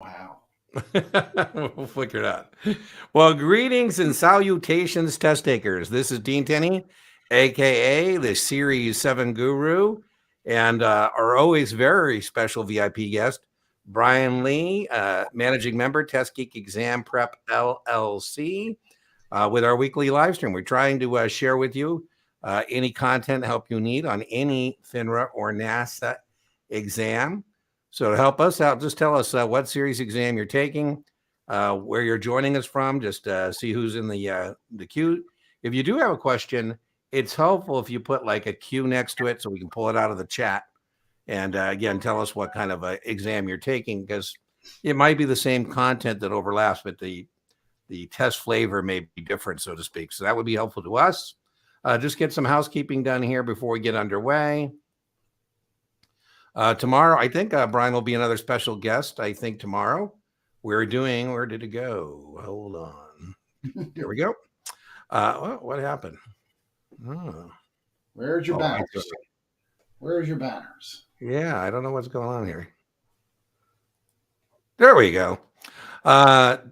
Wow. We'll figure it out. Well, greetings and salutations, test takers. This is Dean Tenney, aka the Series 7 Guru, and our always very special VIP guest, Brian Lee, managing member, Test Geek Exam Prep LLC, with our weekly live stream. We're trying to share with you any content help you need on any FINRA or NASA exam. So to help us out, just tell us what series exam you're taking, where you're joining us from, just see who's in the queue. If you do have a question, it's helpful if you put like a Q next to it so we can pull it out of the chat. And again, tell us what kind of exam you're taking, because it might be the same content that overlaps, but the test flavor may be different, so to speak. So that would be helpful to us. Just get some housekeeping done here before we get underway. Tomorrow, I think Brian will be another special guest. I think tomorrow we're doing, where did it go? Hold on. Here we go. What happened? Oh. Where's your banners? Where's your banners? Yeah, I don't know what's going on here. There we go.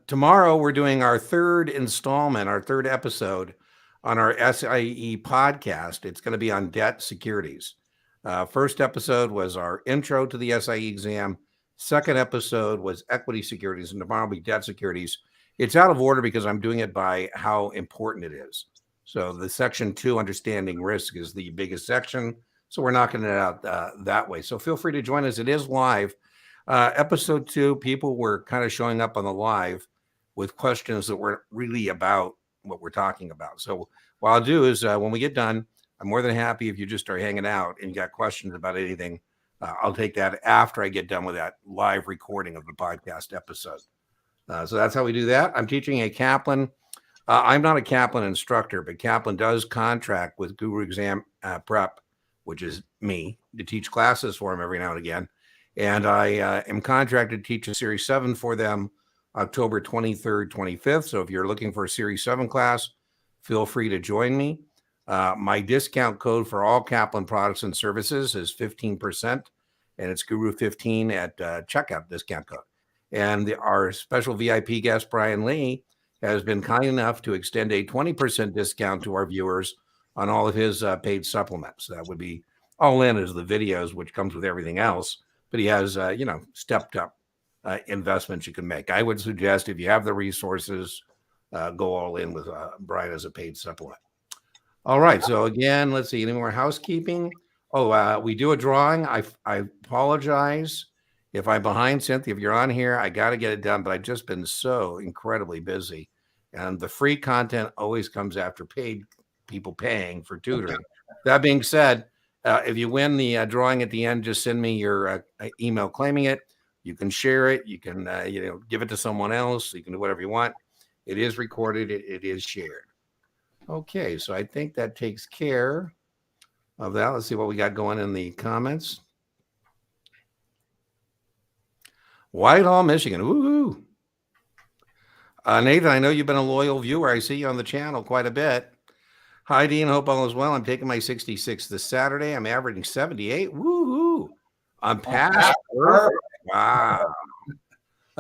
Tomorrow we're doing our third installment, our third episode on our SIE podcast. It's going to be on debt securities. First episode was our intro to the SIE exam. Second episode was equity securities, and tomorrow will be debt securities. It's out of order because I'm doing it by how important it is. So the section 2, understanding risk, is the biggest section. So we're knocking it out that way. So feel free to join us. It is live. Episode 2, people were kind of showing up on the live with questions that weren't really about what we're talking about. So what I'll do is when we get done, I'm more than happy if you just start hanging out and you got questions about anything. I'll take that after I get done with that live recording of the podcast episode. So that's how we do that. I'm teaching a Kaplan. I'm not a Kaplan instructor, but Kaplan does contract with Guru Exam Prep, which is me, to teach classes for them every now and again. And I am contracted to teach a Series 7 for them October 23rd, 25th. So if you're looking for a Series 7 class, feel free to join me. My discount code for all Kaplan products and services is 15%, and it's Guru15 at checkout discount code. And our special VIP guest, Brian Lee, has been kind enough to extend a 20% discount to our viewers on all of his paid supplements. That would be all in as the videos, which comes with everything else. But he has, stepped up investments you can make. I would suggest if you have the resources, go all in with Brian as a paid supplement. All right. So again, let's see. Any more housekeeping? Oh, we do a drawing. I apologize if I'm behind, Cynthia. If you're on here, I got to get it done, but I've just been so incredibly busy. And the free content always comes after paid people paying for tutoring. That being said, if you win the drawing at the end, just send me your email claiming it. You can share it. You can give it to someone else. You can do whatever you want. It is recorded. It is shared. Okay, so I think that takes care of that. Let's see what we got going in the comments. Whitehall, Michigan. Woohoo! Nathan, I know you've been a loyal viewer. I see you on the channel quite a bit. Hi, Dean. Hope all is well. I'm taking my 66 this Saturday. I'm averaging 78. Woohoo! I'm past. Wow.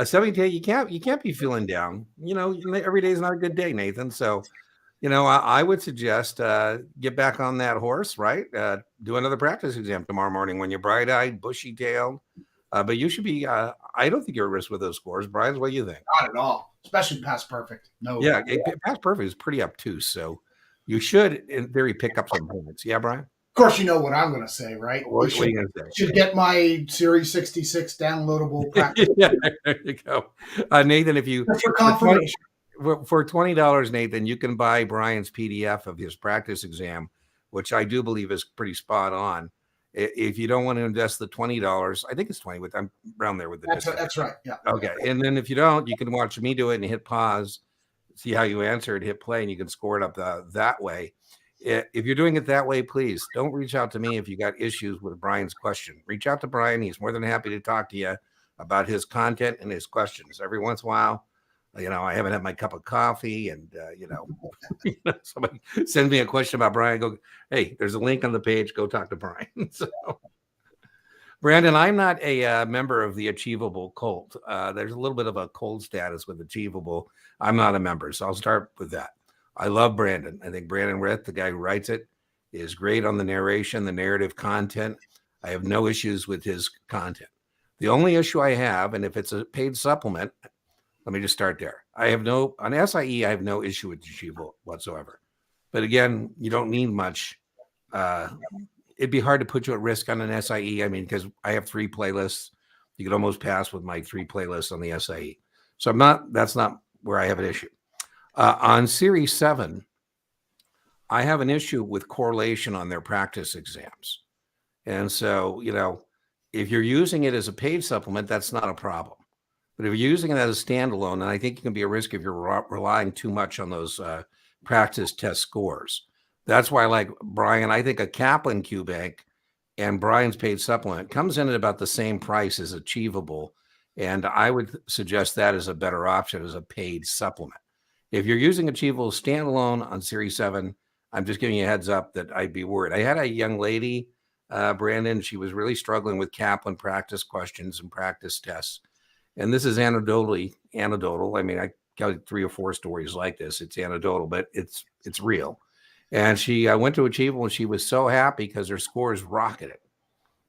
78. You can't be feeling down. Every day is not a good day, Nathan. So. I would suggest get back on that horse, right? Do another practice exam tomorrow morning when you're bright-eyed, bushy-tailed. But you should be, I don't think you're at risk with those scores. Brian, what do you think? Not at all, especially past perfect. No. Yeah, past perfect is pretty obtuse. So you should, in theory, pick up some points. Yeah, Brian? Of course, you know what I'm going to say, right? What are you going to say? Should get my Series 66 downloadable practice. Yeah, there you go. Nathan, if you... For confirmation. For $20, Nathan, you can buy Brian's PDF of his practice exam, which I do believe is pretty spot on. If you don't want to invest the $20, I think it's 20. I'm around there with the discount. That's right. Yeah. Okay. And then if you don't, you can watch me do it and hit pause, see how you answer it, hit play, and you can score it up that way. If you're doing it that way, please don't reach out to me if you got issues with Brian's question. Reach out to Brian. He's more than happy to talk to you about his content and his questions. Every once in a while, I haven't had my cup of coffee and, somebody send me a question about Brian. Go, hey, there's a link on the page. Go talk to Brian. So Brandon, I'm not a member of the Achievable cult. There's a little bit of a cold status with Achievable. I'm not a member, so I'll start with that. I love Brandon. I think Brandon Ritt, the guy who writes it, is great on the narration, the narrative content. I have no issues with his content. The only issue I have, and if it's a paid supplement, let me just start there. On SIE, I have no issue with Achievable whatsoever. But again, you don't need much. It'd be hard to put you at risk on an SIE. I mean, because I have 3 playlists. You could almost pass with my 3 playlists on the SIE. So that's not where I have an issue. On Series 7, I have an issue with correlation on their practice exams. And so, if you're using it as a paid supplement, that's not a problem. But if you're using it as a standalone, and I think you can be a risk if you're relying too much on those practice test scores. That's why, like Brian, I think a Kaplan QBank and Brian's paid supplement comes in at about the same price as Achievable. And I would suggest that is a better option as a paid supplement. If you're using Achievable standalone on Series 7, I'm just giving you a heads up that I'd be worried. I had a young lady, Brandon, she was really struggling with Kaplan practice questions and practice tests. And this is anecdotal. I mean, I got 3 or 4 stories like this. It's anecdotal, but it's real. And she went to Achievable and she was so happy because her scores rocketed.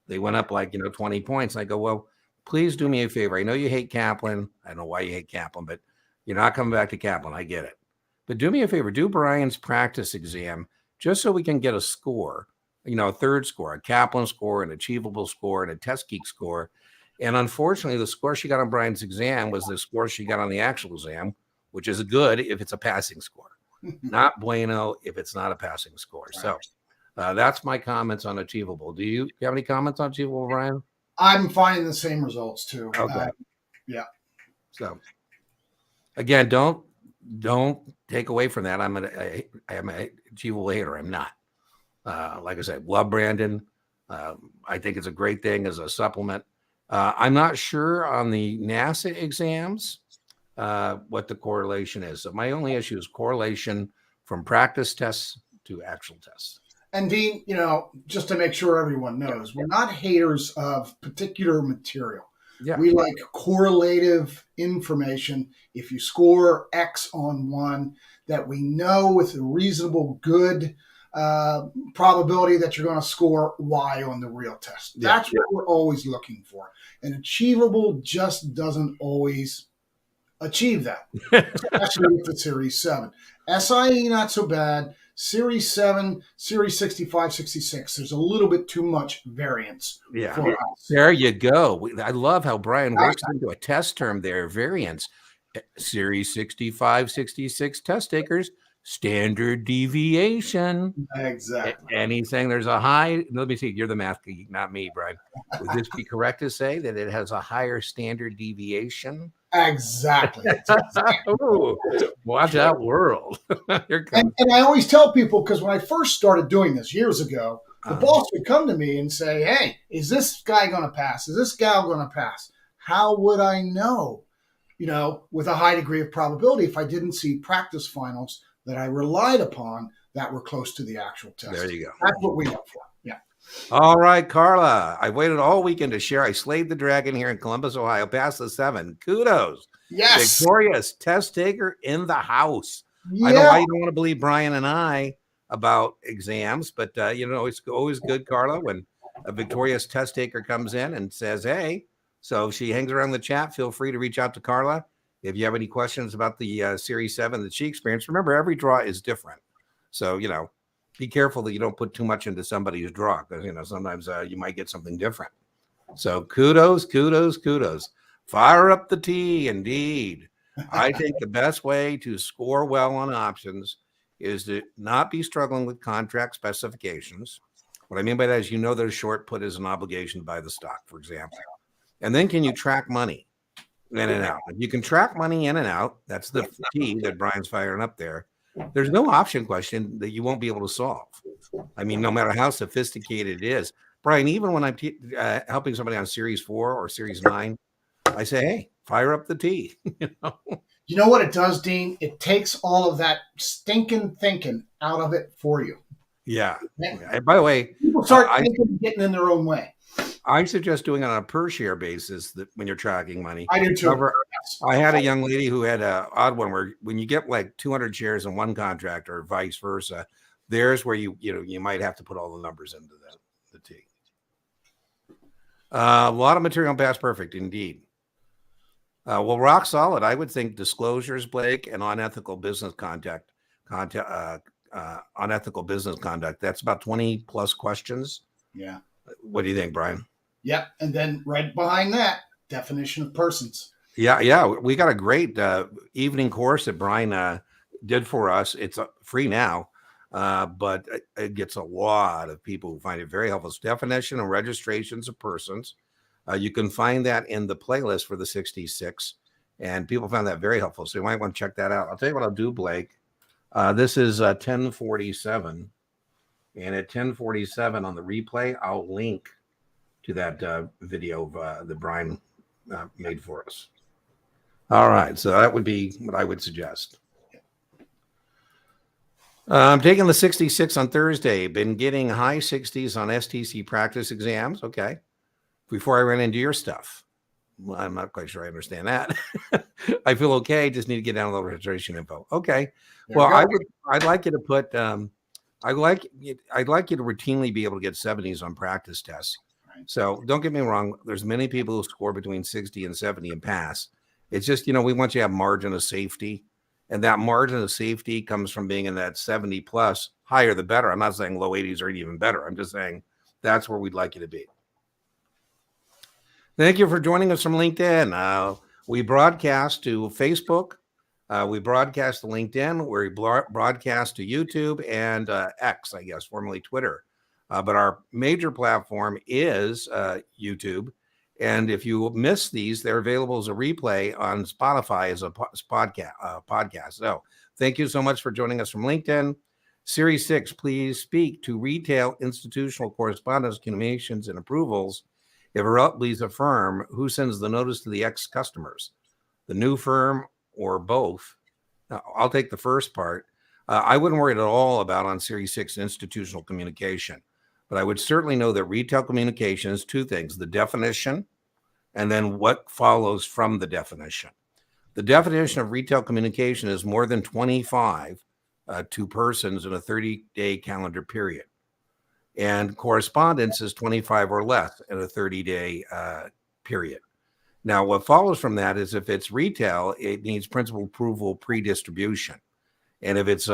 They went up like, 20 points. And I go, well, please do me a favor. I know you hate Kaplan. I don't know why you hate Kaplan, but you're not coming back to Kaplan. I get it. But do me a favor. Do Brian's practice exam just so we can get a score, a third score, a Kaplan score, an Achievable score, and a Test Geek score. And unfortunately, the score she got on Brian's exam was the score she got on the actual exam, which is good if it's a passing score. Not bueno if it's not a passing score. So that's my comments on Achievable. Do you have any comments on Achievable, Brian? I'm finding the same results too. Okay. Yeah. So again, don't take away from that. I am a Achievable hater. I'm not. Like I said, love Brandon. I think it's a great thing as a supplement. I'm not sure on the NASA exams what the correlation is. So my only issue is correlation from practice tests to actual tests. And Dean, just to make sure everyone knows, we're not haters of particular material. Yeah. We like correlative information. If you score X on one, that we know with a reasonable good probability that you're going to score Y on the real test. That's what we're always looking for. And Achievable just doesn't always achieve that, especially with the Series 7. SIE, not so bad. Series 7, Series 65, 66, there's a little bit too much variance for us. There you go. I love how Brian works into a test term there, variance. Series 65, 66 test takers, standard deviation. Exactly. Anything there's a high, let me see, you're the math geek, not me, Brian. Would this be correct to say that it has a higher standard deviation? Exactly. Ooh, watch out, world. and I always tell people, because when I first started doing this years ago, the boss would come to me and say, hey, is this guy going to pass? Is this gal going to pass? How would I know, with a high degree of probability if I didn't see practice finals that I relied upon that were close to the actual test? There you go. That's what we look for. Yeah. All right, Carla. I waited all weekend to share. I slayed the dragon here in Columbus, Ohio. Passed the 7. Kudos. Yes. Victorious test taker in the house. Yeah. I know why you don't want to believe Brian and I about exams, but it's always good, Carla, when a victorious test taker comes in and says, hey. So if she hangs around the chat, feel free to reach out to Carla. If you have any questions about the Series 7 that she experienced, remember, every draw is different. So, be careful that you don't put too much into somebody's draw, because, sometimes you might get something different. So kudos. Fire up the T, indeed. I think the best way to score well on options is to not be struggling with contract specifications. What I mean by that is, that a short put is an obligation to buy the stock, for example. And then can you track money in and out? If you can track money in and out, that's the T that Brian's firing up there. There's no option question that you won't be able to solve. I mean, no matter how sophisticated it is. Brian, even when I'm helping somebody on Series 4 or Series 9, I say, hey, fire up the T. You know what it does, Dean? It takes all of that stinking thinking out of it for you. Yeah. And by the way, people start getting in their own way. I suggest doing it on a per share basis that when you're tracking money. I do too. However, I had a young lady who had an odd one where when you get like 200 shares in one contract or vice versa, there's where you might have to put all the numbers into the T. A lot of material on Past Perfect, indeed. Well, rock solid. I would think disclosures, Blake, and unethical business conduct. Unethical business conduct. That's about 20 plus questions. Yeah. What do you think, Brian? Yep. And then right behind that, definition of persons. Yeah. We got a great evening course that Brian did for us. It's free now, but it gets a lot of people who find it very helpful. It's definition and registrations of persons. You can find that in the playlist for the 66, and people found that very helpful. So you might want to check that out. I'll tell you what I'll do, Blake. This is 10:47, and at 10:47 on the replay, I'll link to that video that Brian made for us. All right, so that would be what I would suggest. I'm taking the 66 on Thursday. Been getting high 60s on STC practice exams. Okay. Before I ran into your stuff. Well, I'm not quite sure I understand that. I feel okay. Just need to get down a little registration info. Okay. Well, I'd like you to put, I'd like you to routinely be able to get 70s on practice tests. Right. So don't get me wrong. There's many people who score between 60 and 70 and pass. It's just, we want you to have margin of safety. And that margin of safety comes from being in that 70 plus. Higher the better. I'm not saying low 80s are even better. I'm just saying that's where we'd like you to be. Thank you for joining us from LinkedIn. We broadcast to Facebook. We broadcast to LinkedIn. We broadcast to YouTube and X, I guess, formerly Twitter. But our major platform is YouTube. And if you miss these, they're available as a replay on Spotify as a podcast. So thank you so much for joining us from LinkedIn. Series 6, please speak to retail, institutional correspondence, communications, and approvals. If a leaves a firm, who sends the notice to the ex-customers? The new firm or both? Now, I'll take the first part. I wouldn't worry at all about on Series 6 institutional communication, but I would certainly know that retail communication is two things, the definition and then what follows from the definition. The definition of retail communication is more than 25 to persons in a 30-day calendar period. And correspondence is 25 or less in a 30-day period. Now, what follows from that is if it's retail, it needs principal approval pre-distribution. And if it's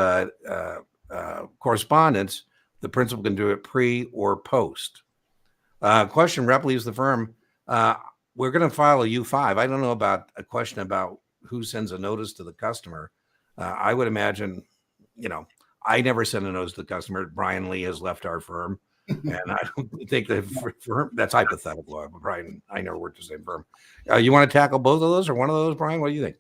correspondence, the principal can do it pre or post. Question, rep leaves the firm. We're going to file a U5. I don't know about a question about who sends a notice to the customer. I would imagine, I never send a notice to the customer. Brian Lee has left our firm, and I don't think the firm, that's hypothetical. Brian, I never worked the same firm. You want to tackle both of those or one of those, Brian? What do you think?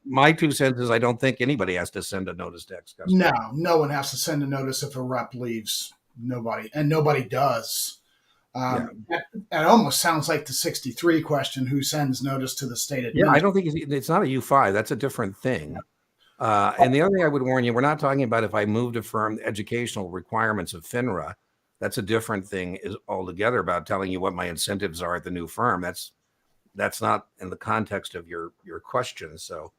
My 2 cents is I don't think anybody has to send a notice to ex-customer. No one has to send a notice if a rep leaves. Nobody, and nobody does. That almost sounds like the 63 question, who sends notice to the state administrator? Yeah, I don't think it's not a U5. That's a different thing. And the other thing I would warn you, we're not talking about if I moved a firm, the educational requirements of FINRA. That's a different thing is altogether about telling you what my incentives are at the new firm. That's not in the context of your question. So,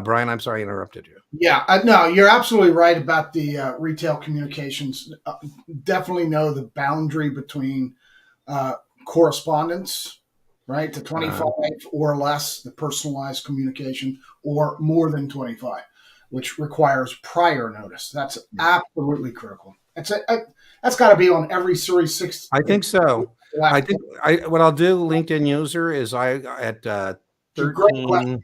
Brian, I'm sorry I interrupted you. Yeah, no, you're absolutely right about the retail communications. Definitely know the boundary between correspondence, right, to 25 or less, the personalized communication, or more than 25, which requires prior notice. That's absolutely critical. That's got to be on every Series 6. I think so. I think what I'll do, LinkedIn user, is at 13.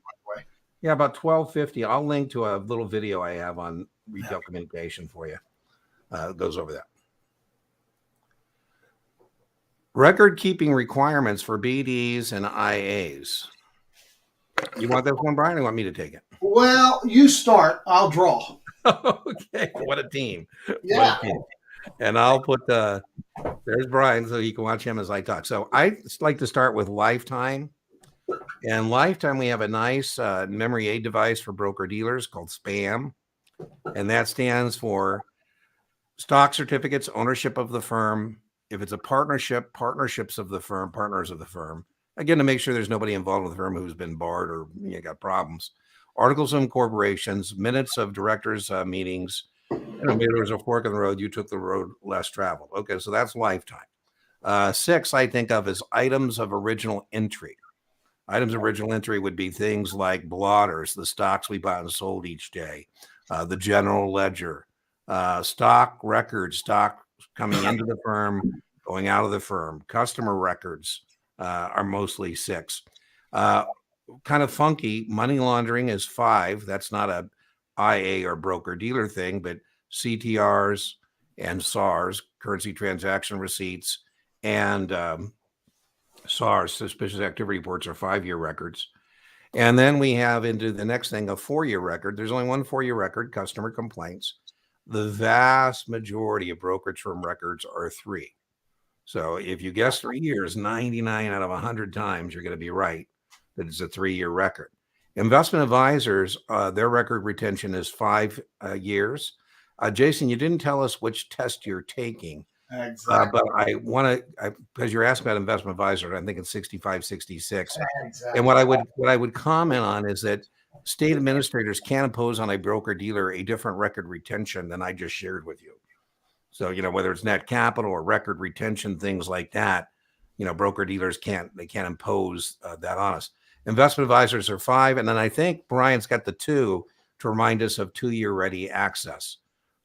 Yeah, about 12:50. I'll link to a little video I have on retail communication for you. It goes over that. Record keeping requirements for BDs and IAs. You want this one, Brian, or you want me to take it? Well, you start. I'll draw. Okay. What a team. Yeah. What a team. And I'll put there's Brian so you can watch him as I talk. So I like to start with Lifetime. And Lifetime, we have a nice memory aid device for broker dealers called SPAM. And that stands for stock certificates, ownership of the firm, If it's a partnership, partnerships of the firm, partners of the firm, again, to make sure there's nobody involved with the firm who's been barred or got problems. Articles of incorporations, minutes of directors' meetings. Maybe there was a fork in the road. You took the road less traveled. Okay, so that's lifetime. 6, I think of as items of original entry. Items of original entry would be things like blotters, the stocks we bought and sold each day, the general ledger, stock records, stock coming into the firm, going out of the firm, customer records are mostly 6. Kind of funky, money laundering is 5. That's not a IA or broker dealer thing, but CTRs and SARs, currency transaction receipts, and SARs, suspicious activity reports, are 5-year records. And then we have into the next thing, a 4-year record. There's only one 4-year record, customer complaints. The vast majority of brokerage firm records are 3. So if you guess 3 years, 99 out of 100 times, you're going to be right that it's a 3-year record. Investment advisors, their record retention is 5 years. Jason, you didn't tell us which test you're taking. Exactly. But I want to, because you're asking about investment advisors, I'm thinking 65, 66. Exactly. And what I would comment on is that state administrators can impose on a broker dealer a different record retention than I just shared with you. So, whether it's net capital or record retention, things like that, broker dealers can't impose that on us. Investment advisors are 5. And then I think Brian's got the 2 to remind us of 2-year ready access.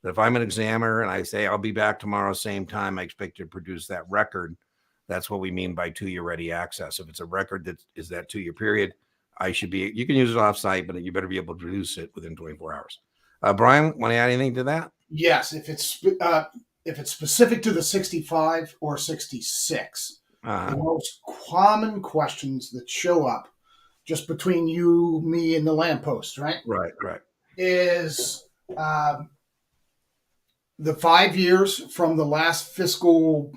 That if I'm an examiner and I say, I'll be back tomorrow, same time, I expect to produce that record. That's what we mean by 2-year ready access. If it's a record that is that 2-year period, you can use it offsite, but you better be able to produce it within 24 hours. Brian, want to add anything to that? Yes. If it's specific to the 65 or 66, the most common questions that show up just between you, me, and the lamppost, right? Right. Is the 5 years from the last fiscal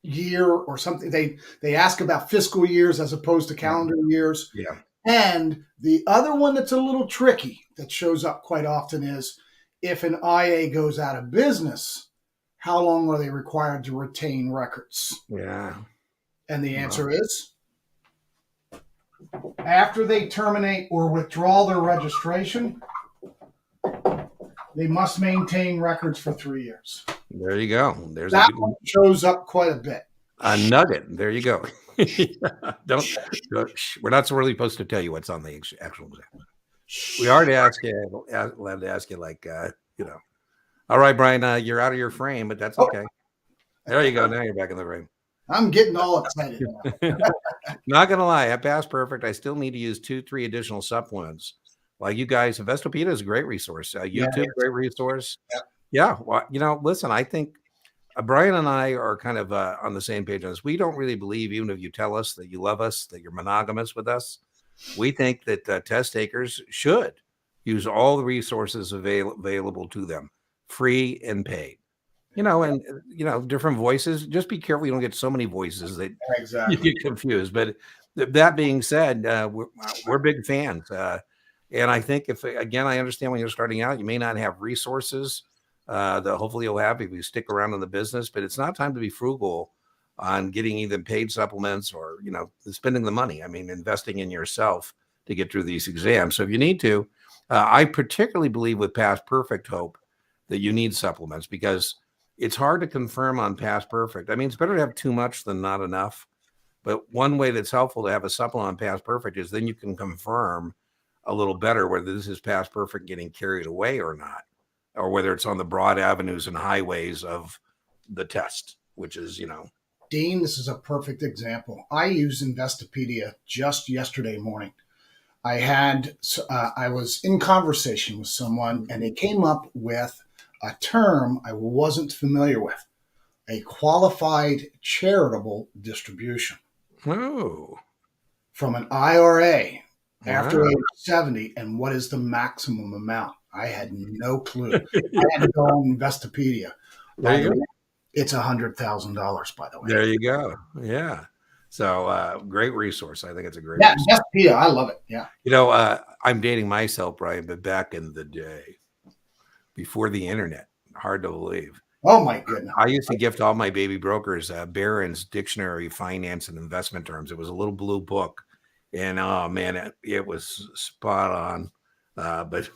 year or something. They ask about fiscal years as opposed to calendar years. Yeah. And the other one that's a little tricky that shows up quite often is if an IA goes out of business, how long are they required to retain records? Yeah. And the answer is after they terminate or withdraw their registration, they must maintain records for 3 years. There you go. That one shows up quite a bit. A nugget. There you go. We're not so really supposed to tell you what's on the actual exam. We already asked you, allowed to ask you, like, all right, Brian, you're out of your frame, but that's okay. There you go. Now you're back in the frame. I'm getting all excited now. Not going to lie. At Past Perfect, I still need to use 2-3 additional supplements. Like you guys, Investopedia is a great resource. YouTube, great resource. Yeah. Well, listen, I think Brian and I are kind of on the same page on this. We don't really believe, even if you tell us that you love us, that you're monogamous with us, we think that test takers should use all the resources available to them, free and paid. And different voices. Just be careful you don't get so many voices that you get confused. But that being said, we're big fans. And I think I understand when you're starting out, you may not have resources that hopefully you'll have if you stick around in the business, but it's not time to be frugal on getting either paid supplements or, spending the money. I mean, investing in yourself to get through these exams. So if you need to, I particularly believe with Past Perfect Hope that you need supplements because it's hard to confirm on Past Perfect. I mean, it's better to have too much than not enough. But one way that's helpful to have a supplement on Past Perfect is then you can confirm a little better whether this is Past Perfect getting carried away or not, or whether it's on the broad avenues and highways of the test, which is, Dean, this is a perfect example. I used Investopedia just yesterday morning. I was in conversation with someone and they came up with a term I wasn't familiar with, a qualified charitable distribution. Oh. From an IRA. After age 70, and what is the maximum amount? I had no clue. I had to go on Investopedia. It's $100,000, by the way. There you go. Yeah. So great resource. I think it's a great resource. Investopedia, I love it. Yeah. I'm dating myself, Brian, but back in the day, before the internet, hard to believe, Oh my goodness. I used to gift all my baby brokers Barron's Dictionary of Finance and Investment Terms. It was a little blue book, and oh man, it was spot on. But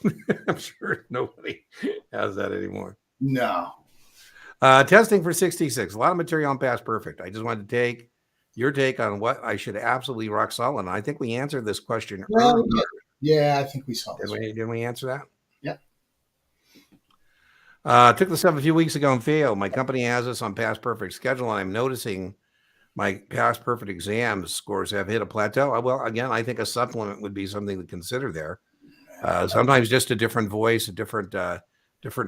I'm sure nobody has that anymore. No. Testing for 66. A lot of material on Past Perfect. I just wanted to take your take on what I should absolutely rock solid. And I think we answered this question earlier. Yeah, I think we saw this. Didn't we answer that? Yep. Took this up a few weeks ago and failed. My company has us on Past Perfect schedule, and I'm noticing my Past Perfect exam scores have hit a plateau. Well, again, I think a supplement would be something to consider there. Sometimes just a different voice, a different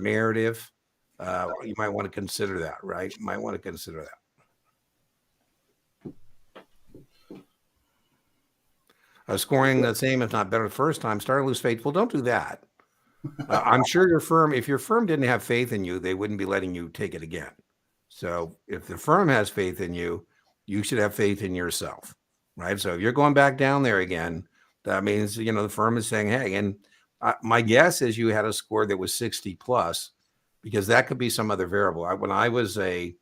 narrative. You might want to consider that, right? You might want to consider that. Scoring the same, if not better, the first time, starting to lose faith. Well, don't do that. I'm sure your firm, if your firm didn't have faith in you, they wouldn't be letting you take it again. So if the firm has faith in you, you should have faith in yourself, right? So if you're going back down there again, that means, the firm is saying, hey, and my guess is you had a score that was 60 plus, because that could be some other variable. When I was a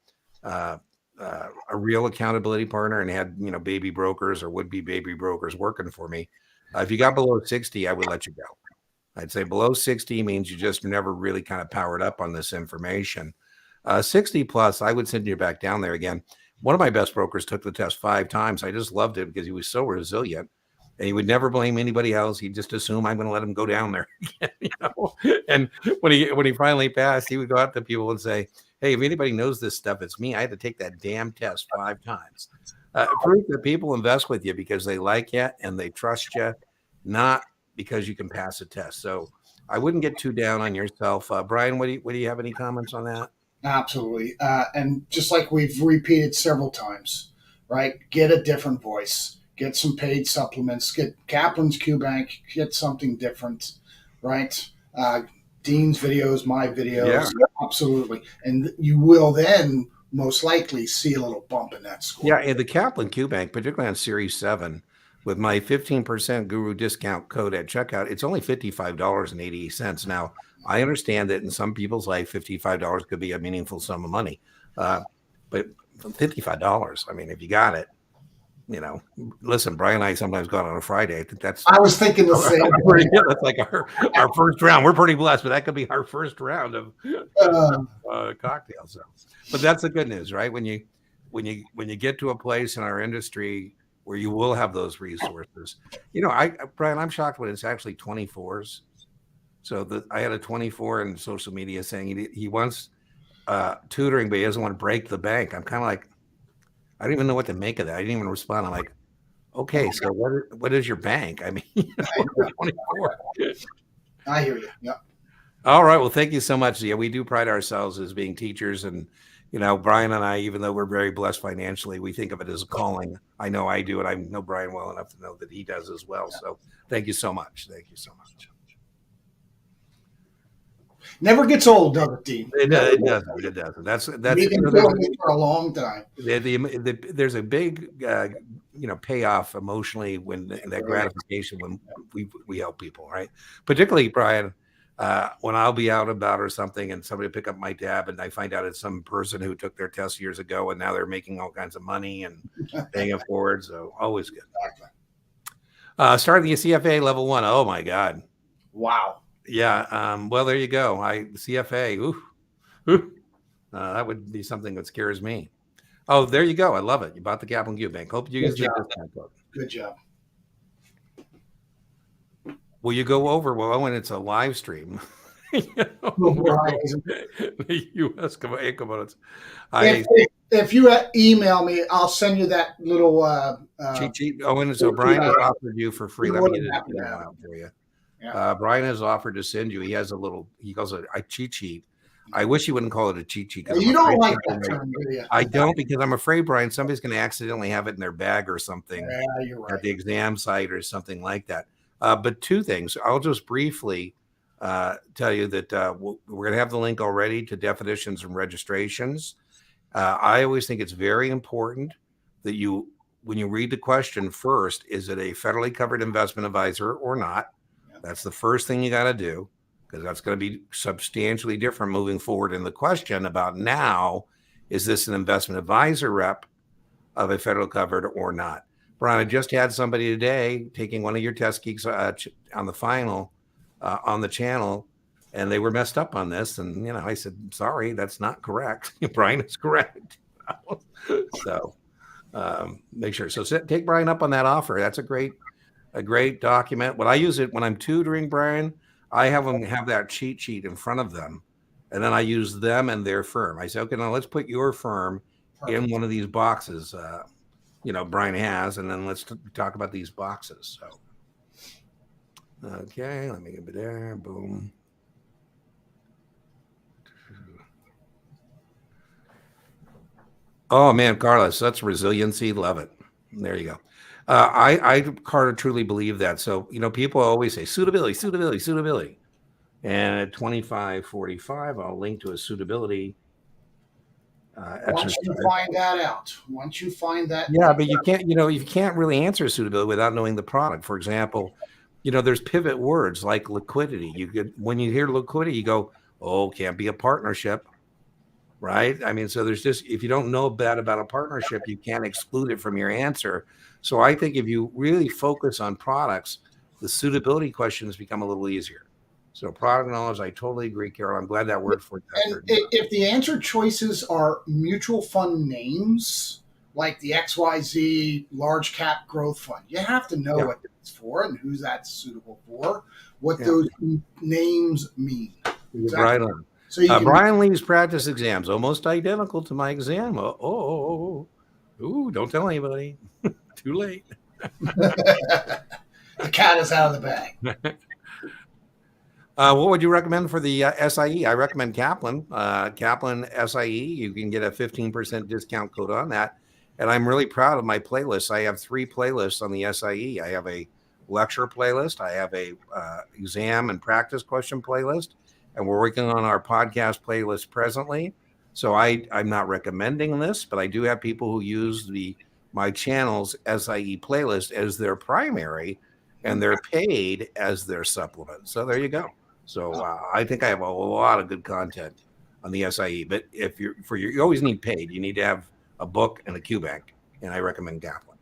real accountability partner and had, baby brokers or would-be baby brokers working for me, if you got below 60, I would let you go. I'd say below 60 means you just never really kind of powered up on this information. 60 plus, I would send you back down there again. One of my best brokers took the test 5 times. I just loved it because he was so resilient. And he would never blame anybody else. He'd just assume I'm going to let him go down there. And when he finally passed, he would go out to people and say, hey, if anybody knows this stuff, it's me. I had to take that damn test 5 times. Proof that people invest with you because they like you and they trust you, not because you can pass a test. So I wouldn't get too down on yourself. Brian, what do you have any comments on that? Absolutely. And just like we've repeated several times, right? Get a different voice. Get some paid supplements. Get Kaplan's Q Bank. Get something different, right? Dean's videos, my videos. Yeah. Absolutely. And you will then most likely see a little bump in that score. Yeah, and the Kaplan Q Bank, particularly on Series 7, with my 15% guru discount code at checkout, it's only $55.88. Now, I understand that in some people's life, $55 could be a meaningful sum of money. But $55, I mean, if you got it, listen, Brian and I sometimes go out on a Friday. I think I was thinking the same. That's like our first round. We're pretty blessed, but that could be our first round of cocktails. So, but that's the good news, right? When you get to a place in our industry where you will have those resources, Brian, I'm shocked when it's actually 24s. So I had a 24 in social media saying he wants tutoring, but he doesn't want to break the bank. I'm kind of like, I don't even know what to make of that. I didn't even respond. I'm like, okay, so what is your bank? I mean, 24. I hear you. Yeah. All right. Well, thank you so much. Yeah, we do pride ourselves as being teachers, and Brian and I, even though we're very blessed financially, we think of it as a calling. I know I do, and I know Brian well enough to know that he does as well. Yeah. So thank you so much. Thank you so much. Never gets old, does it, Dean? It doesn't. It doesn't. That's We've been doing it for a long time. There's a big payoff emotionally when that gratification when we help people, right? Particularly, Brian, when I'll be out about or something and somebody will pick up my tab and I find out it's some person who took their test years ago and now they're making all kinds of money and paying it forward. So always good. Exactly. Starting the CFA level 1. Oh my God. Wow. Yeah. Well, there you go. CFA. That would be something that scares me. Oh, there you go. I love it. You bought the Kaplan Q Bank. Hope you use the discount code. Good job. Will you go over? Well, when it's a live stream. The U.S. components. If you email me, I'll send you that little cheat sheet. Oh, and so Brian has offered you for free. Let me get it out for you. Yeah. Brian has offered to send you. He has he calls it a cheat sheet. I wish he wouldn't call it a cheat sheet. You don't like that term, do you? I don't, because I'm afraid, Brian, somebody's going to accidentally have it in their bag or something. Yeah, you're right. At the exam site or something like that. But 2 things. I'll just briefly tell you that we're going to have the link already to definitions and registrations. I always think it's very important that when you read the question first, is it a federally covered investment advisor or not? That's the first thing you got to do. because that's going to be substantially different moving forward in the question about now, is this an investment advisor rep of a federal covered or not? Brian, I just had somebody today taking one of your test geeks on the final on the channel, and they were messed up on this. And, I said, sorry, that's not correct. Brian is correct. So make sure. So take Brian up on that offer. That's a great document. When I use it, when I'm tutoring Brian, I have them have that cheat sheet in front of them. And then I use them and their firm. I say, okay, now let's put your firm in one of these boxes, Brian has, and then let's talk about these boxes. So, okay, let me get it there. Boom. Oh man, Carlos, that's resiliency. Love it. There you go. Carter, truly believe that. So, people always say suitability. And at 2545, I'll link to a suitability Once you find that out, yeah, but you can't, you can't really answer suitability without knowing the product. For example, there's pivot words like liquidity. When you hear liquidity, you go, oh, can't be a partnership, right? I mean, so there's just, if you don't know that about a partnership, you can't exclude it from your answer. So I think if you really focus on products, the suitability questions become a little easier. So product knowledge, I totally agree, Carol. I'm glad that word for it. And if the answer choices are mutual fund names, like the XYZ large cap growth fund, you have to know what it's for and who that's suitable for, what those names mean. Exactly. Right on. So Brian Lee's practice exams, almost identical to my exam. Ooh, don't tell anybody. Too late. The cat is out of the bag. What would you recommend for the SIE? I recommend Kaplan. Kaplan SIE. You can get a 15% discount code on that. And I'm really proud of my playlists. I have 3 playlists on the SIE. I have a lecture playlist. I have a exam and practice question playlist. And we're working on our podcast playlist presently. So I'm not recommending this, but I do have people who use my channel's SIE playlist as their primary, and they're paid as their supplement. So there you go. So I think I have a lot of good content on the SIE. But if you always need paid. You need to have a book and a QBank, and I recommend Kaplan.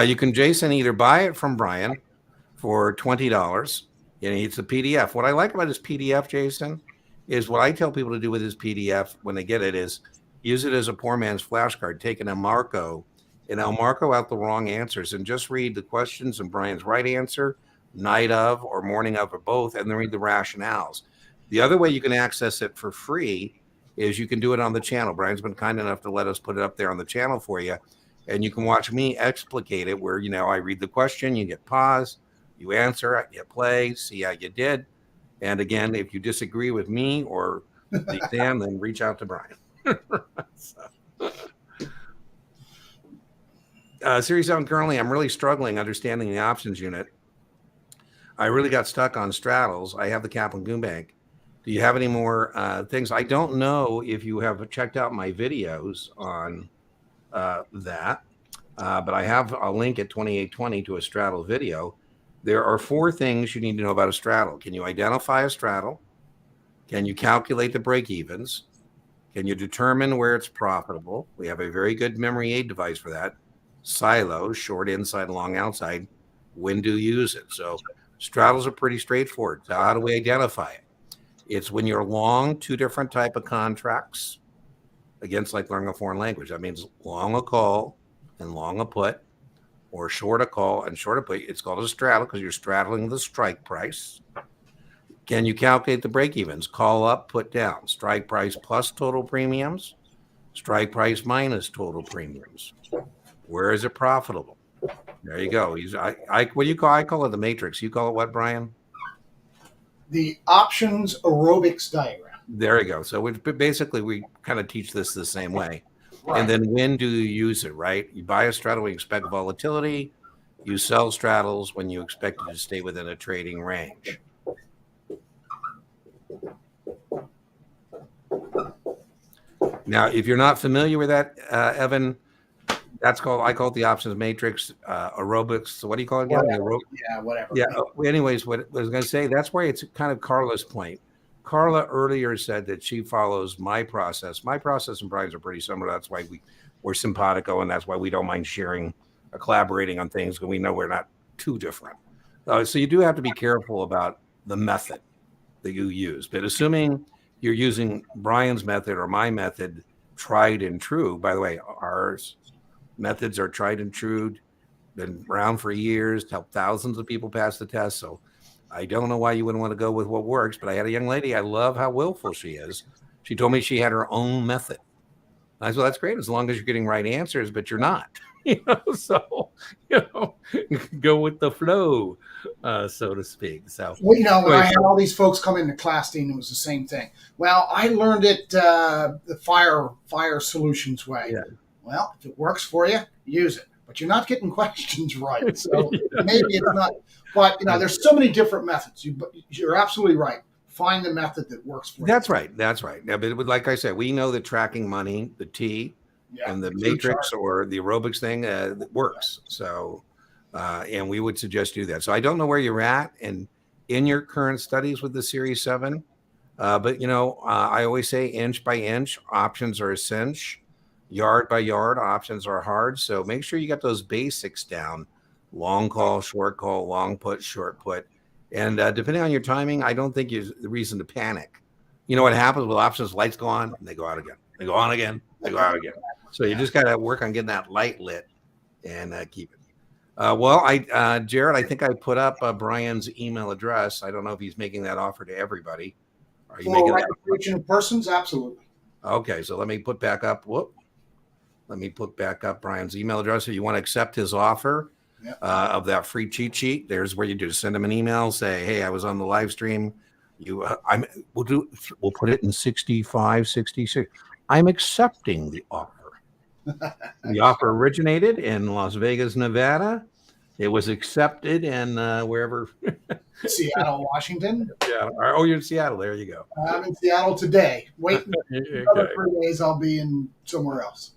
You can, Jason, either buy it from Brian for $20, and it's a PDF. What I like about his PDF, Jason, is what I tell people to do with his PDF when they get it is use it as a poor man's flashcard. Take an El Marco, and I'll marco out the wrong answers and just read the questions and Brian's right answer, night of or morning of or both, and then read the rationales. The other way you can access it for free is you can do it on the channel. Brian's been kind enough to let us put it up there on the channel for you, and you can watch me explicate it where, I read the question, you get pause, you answer, you play, see how you did. And again, if you disagree with me or the exam, then reach out to Brian. Series 7 currently, I'm really struggling understanding the options unit. I really got stuck on straddles. I have the Kaplan Goombank. Do you have any more things? I don't know if you have checked out my videos on that, but I have a link at 2820 to a straddle video. There are 4 things you need to know about a straddle. Can you identify a straddle? Can you calculate the break-evens? Can you determine where it's profitable? We have a very good memory aid device for that. Silos, short inside, long outside. When do you use it? So straddles are pretty straightforward. So how do we identify it? It's when you're long 2 different type of contracts against, like learning a foreign language. That means long a call and long a put, or short a call and short a put. It's called a straddle because you're straddling the strike price. Can you calculate the break-evens? Call up, put down. Strike price plus total premiums. Strike price minus total premiums. Where is it profitable? There you go. What do you call? I call it the matrix. You call it what, Brian? The options aerobics diagram. There you go. So we kind of teach this the same way. Right. And then when do you use it, right? You buy a straddle when you expect volatility. You sell straddles when you expect it to stay within a trading range. Now, if you're not familiar with that, Evan, I call it the options matrix, aerobics. So what do you call it again? Whatever. Yeah. Anyways, what I was going to say, that's why it's kind of Carla's point. Carla earlier said that she follows my process. My process and Brian's are pretty similar. That's why we're simpatico, and that's why we don't mind sharing or collaborating on things, because we know we're not too different. So you do have to be careful about the method that you use. But assuming you're using Brian's method or my method, tried and true. By the way, ours methods are tried and true, been around for years, helped thousands of people pass the test. So I don't know why you wouldn't want to go with what works. But I had a young lady, I love how willful she is. She told me she had her own method. I said, well, that's great as long as you're getting right answers, but you're not. So go with the flow, so to speak. So when I had all these folks come into class, Dean, it was the same thing. Well, I learned it the fire solutions way. Yeah. Well, if it works for you, use it. But you're not getting questions right, so maybe it's not. But there's so many different methods. You're absolutely right. Find the method that works for you. That's right. That's right. Yeah, but like I said, we know that tracking money, the T, and the matrix or the aerobics thing works. So, and we would suggest do that. So I don't know where you're at in your current studies with the Series 7, but I always say inch by inch, options are a cinch. Yard by yard, options are hard. So make sure you got those basics down: long call, short call, long put, short put. And depending on your timing, I don't think there's the reason to panic. You know what happens with options? Lights go on, and they go out again. They go on again, they go out again. So you just got to work on getting that light lit and keep it. Jared, I think I put up Brian's email address. I don't know if he's making that offer to everybody. Are you making that? Reaching persons? Absolutely. Okay, so let me put back up. Let me put back up Brian's email address. If you want to accept his offer of that free cheat sheet, there's where you do send him an email. Say, hey, I was on the live stream. We'll put it in 65, 66. I'm accepting the offer. The offer originated in Las Vegas, Nevada. It was accepted in wherever. Seattle, Washington. Yeah. Oh, you're in Seattle. There you go. I'm in Seattle today. Wait, another 3 days, I'll be in somewhere else.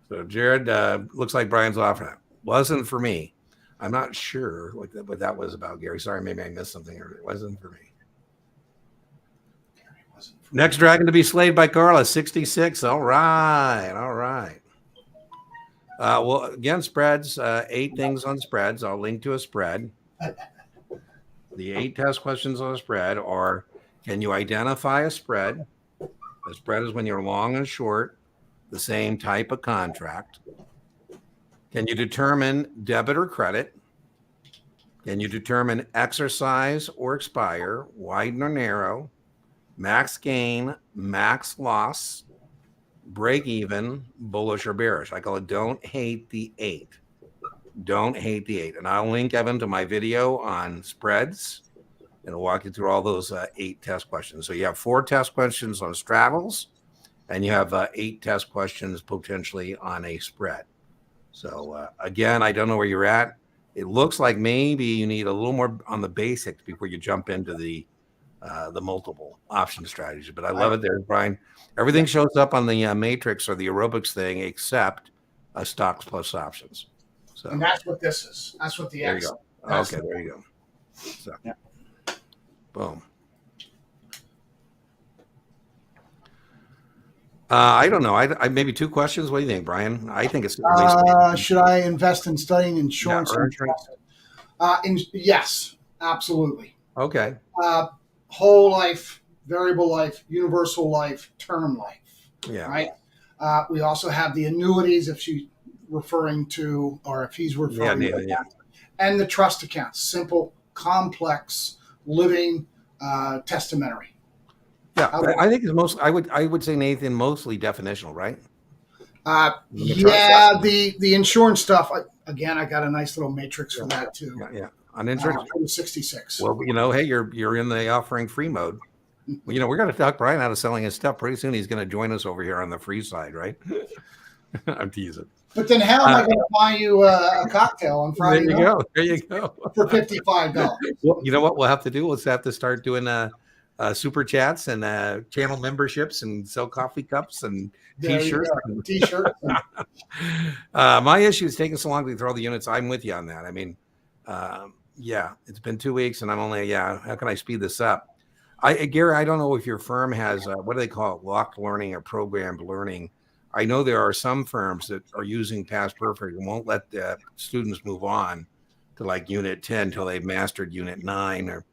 So Jared, looks like Brian's offer wasn't for me. I'm not sure what that was about, Gary. Sorry, maybe I missed something. Or it wasn't for me. Next dragon to be slayed by Carla, 66. All right. Well, again, spreads, 8 things on spreads. I'll link to a spread. The 8 test questions on a spread are: can you identify a spread? A spread is when you're long and short the same type of contract. Can you determine debit or credit? Can you determine exercise or expire, widen or narrow, max gain, max loss, break even, bullish or bearish? I call it don't hate the 8. Don't hate the 8. And I'll link, Evan, to my video on spreads, and I'll walk you through all those 8 test questions. So you have 4 test questions on straddles, and you have 8 test questions potentially on a spread. So again, I don't know where you're at. It looks like maybe you need a little more on the basics before you jump into the multiple option strategy. But I love it there, Brian. Everything shows up on the matrix or the aerobics thing except stocks plus options. So, and that's what this is. That's what the X. There you go. Okay, there you go. So, boom. I don't know. I maybe 2 questions. What do you think, Brian? I think it's. Should I invest in studying insurance? Yes, absolutely. Okay. Whole life, variable life, universal life, term life. Yeah. Right. We also have the annuities, if she's referring to, or if he's referring to, and the trust accounts. Simple, complex, living, testamentary. Yeah, I think it's most. I would say, Nathan, mostly definitional, right? The insurance stuff. I got a nice little matrix for that too. Yeah. On insurance, 66. Well, hey, you're in the offering free mode. Well, we're going to talk Brian out of selling his stuff pretty soon. He's going to join us over here on the free side, right? I'm teasing. But then, how am I going to buy you a cocktail on Friday? There you go. For $55. Well, you know what we'll have to do? We'll have to start doing super chats and channel memberships and sell coffee cups and t-shirts. T-shirts. My issue is taking so long to throw the units. I'm with you on that. I mean, yeah, it's been 2 weeks and I'm only, how can I speed this up? Gary, I don't know if your firm has, what do they call it? Locked learning or programmed learning. I know there are some firms that are using Past Perfect and won't let the students move on to like unit 10 until they've mastered unit 9 or,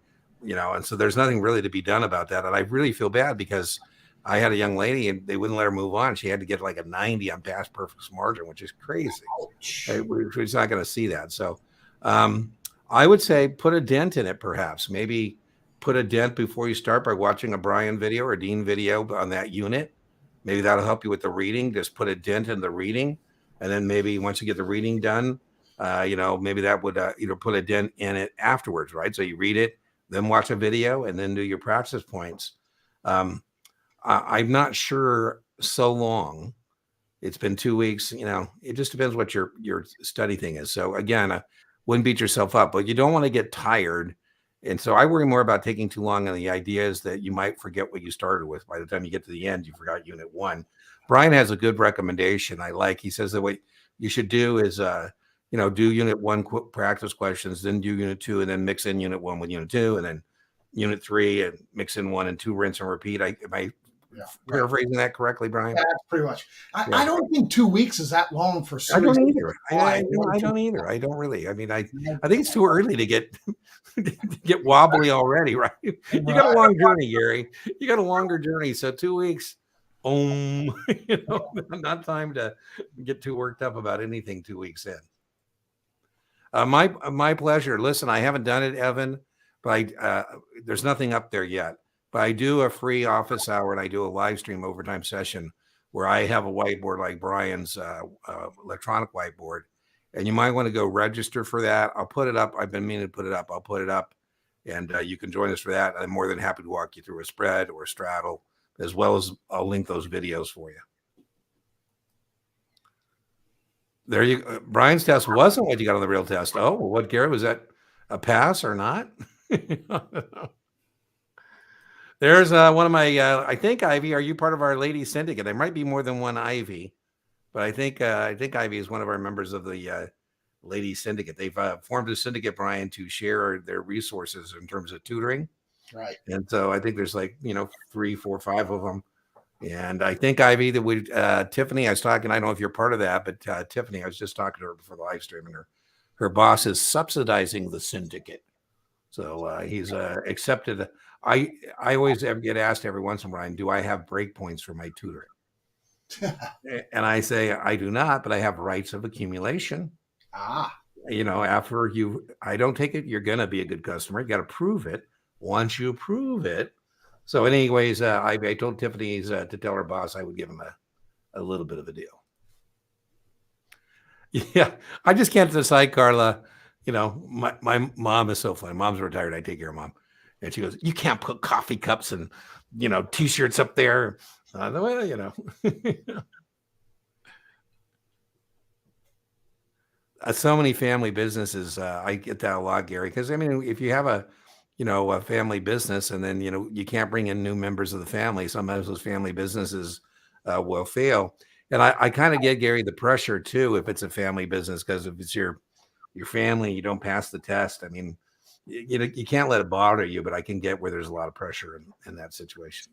and so there's nothing really to be done about that. And I really feel bad because I had a young lady and they wouldn't let her move on. She had to get like a 90 on Past Perfect's margin, which is crazy. We're just not going to see that. So I would say put a dent in it, perhaps. Maybe put a dent before you start by watching a Brian video or Dean video on that unit. Maybe that'll help you with the reading. Just put a dent in the reading. And then maybe once you get the reading done, maybe that would put a dent in it afterwards, right? So you read it, then watch a video, and then do your practice points. I'm not sure so long. It's been 2 weeks. It just depends what your study thing is. So again, wouldn't beat yourself up, but you don't want to get tired. And so I worry more about taking too long, and the idea is that you might forget what you started with. By the time you get to the end, you forgot unit 1. Brian has a good recommendation I like. He says that what you should do is, do unit 1 practice questions, then do unit 2, and then mix in unit 1 with unit 2, and then unit 3 and mix in 1 and 2, rinse and repeat. Am I paraphrasing that correctly, Brian? Yeah, pretty much. I don't think 2 weeks is that long for. I don't either. I don't either. I don't really. I mean, I think it's too early to get get wobbly already, right? You got a long journey, Gary. You got a longer journey. So 2 weeks, not time to get too worked up about anything 2 weeks in. My pleasure. Listen, I haven't done it, Evan, but there's nothing up there yet. But I do a free office hour and I do a live stream overtime session where I have a whiteboard like Brian's electronic whiteboard. And you might want to go register for that. I'll put it up. I've been meaning to put it up. I'll put it up and you can join us for that. I'm more than happy to walk you through a spread or a straddle, as well as I'll link those videos for you. There you go. Brian's test wasn't what you got on the real test. Oh, what, Gary, was that a pass or not? There's one of my, I think, Ivy, are you part of our lady syndicate? There might be more than one Ivy, but I think Ivy is one of our members of the lady syndicate. They've formed a syndicate, Brian, to share their resources in terms of tutoring. Right. And so I think there's 3, 4, 5 of them. And I think Ivy that we, Tiffany, I was talking, I don't know if you're part of that, but Tiffany, I was just talking to her before the live stream, and her boss is subsidizing the syndicate. So he's accepted. I always get asked every once in a while, do I have break points for my tutoring? And I say, I do not, but I have rights of accumulation. After I don't take it, you're going to be a good customer. You got to prove it. Once you prove it. So anyways, I told Tiffany to tell her boss I would give him a little bit of a deal. Yeah, I just can't decide, Carla. My mom is so funny. Mom's retired. I take care of mom. And she goes, you can't put coffee cups and, T-shirts up there. Well, so many family businesses. I get that a lot, Gary, because if you have a family business and then, you can't bring in new members of the family, sometimes those family businesses will fail. And I kind of get, Gary, the pressure too, if it's a family business, because if it's your family, you don't pass the test. You can't let it bother you, but I can get where there's a lot of pressure in that situation.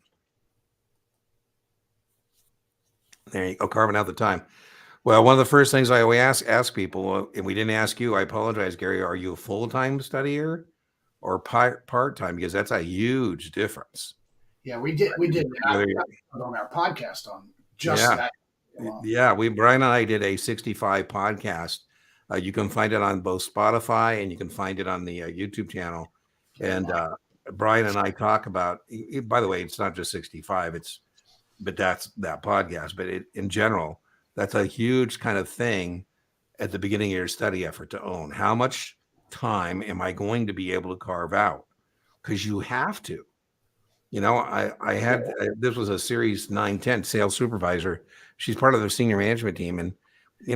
There you go, carving out the time. Well, one of the first things I always ask people, and we didn't ask you, I apologize, Gary, are you a full-time studier or part-time? Because that's a huge difference. Yeah, we did that on our podcast on just that. Yeah, Brian and I did a 65 podcast. You can find it on both Spotify and you can find it on the YouTube channel. And Brian and I talk about, by the way, it's not just 65, but that's that podcast. But in general, that's a huge kind of thing at the beginning of your study effort to own. How much time am I going to be able to carve out? Because you have to. I had, this was a series 910 sales supervisor. She's part of the senior management team. And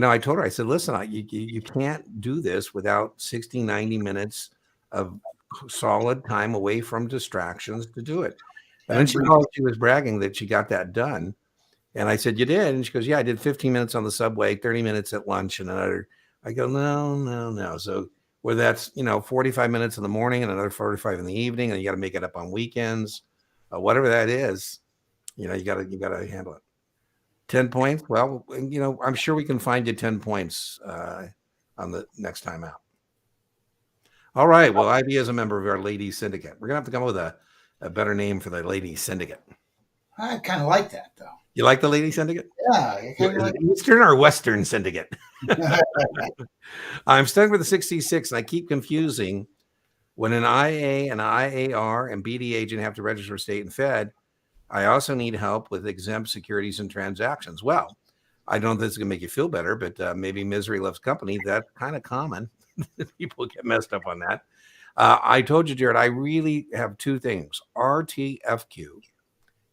I told her, I said, listen, you can't do this without 60, 90 minutes of solid time away from distractions to do it. And then she was bragging that she got that done. And I said, you did? And she goes, yeah, I did 15 minutes on the subway, 30 minutes at lunch, and another. I go, no. So where that's, 45 minutes in the morning and another 45 in the evening, and you got to make it up on weekends, whatever that is, you got to handle it. 10 points. Well, I'm sure we can find you 10 points on the next time out. All right. Well, IB is a member of our Ladies Syndicate. We're going to have to come up with a better name for the Ladies Syndicate. I kind of like that, though. You like the Ladies Syndicate? Yeah. I kind of like Eastern or Western Syndicate? I'm stuck with the 66, and I keep confusing when an IA, an IAR, and BD agent have to register state and Fed. I also need help with exempt securities and transactions. Well, I don't know if this is going to make you feel better, but maybe misery loves company. That's kind of common. People get messed up on that. I told you, Jared, I really have two things, RTFQ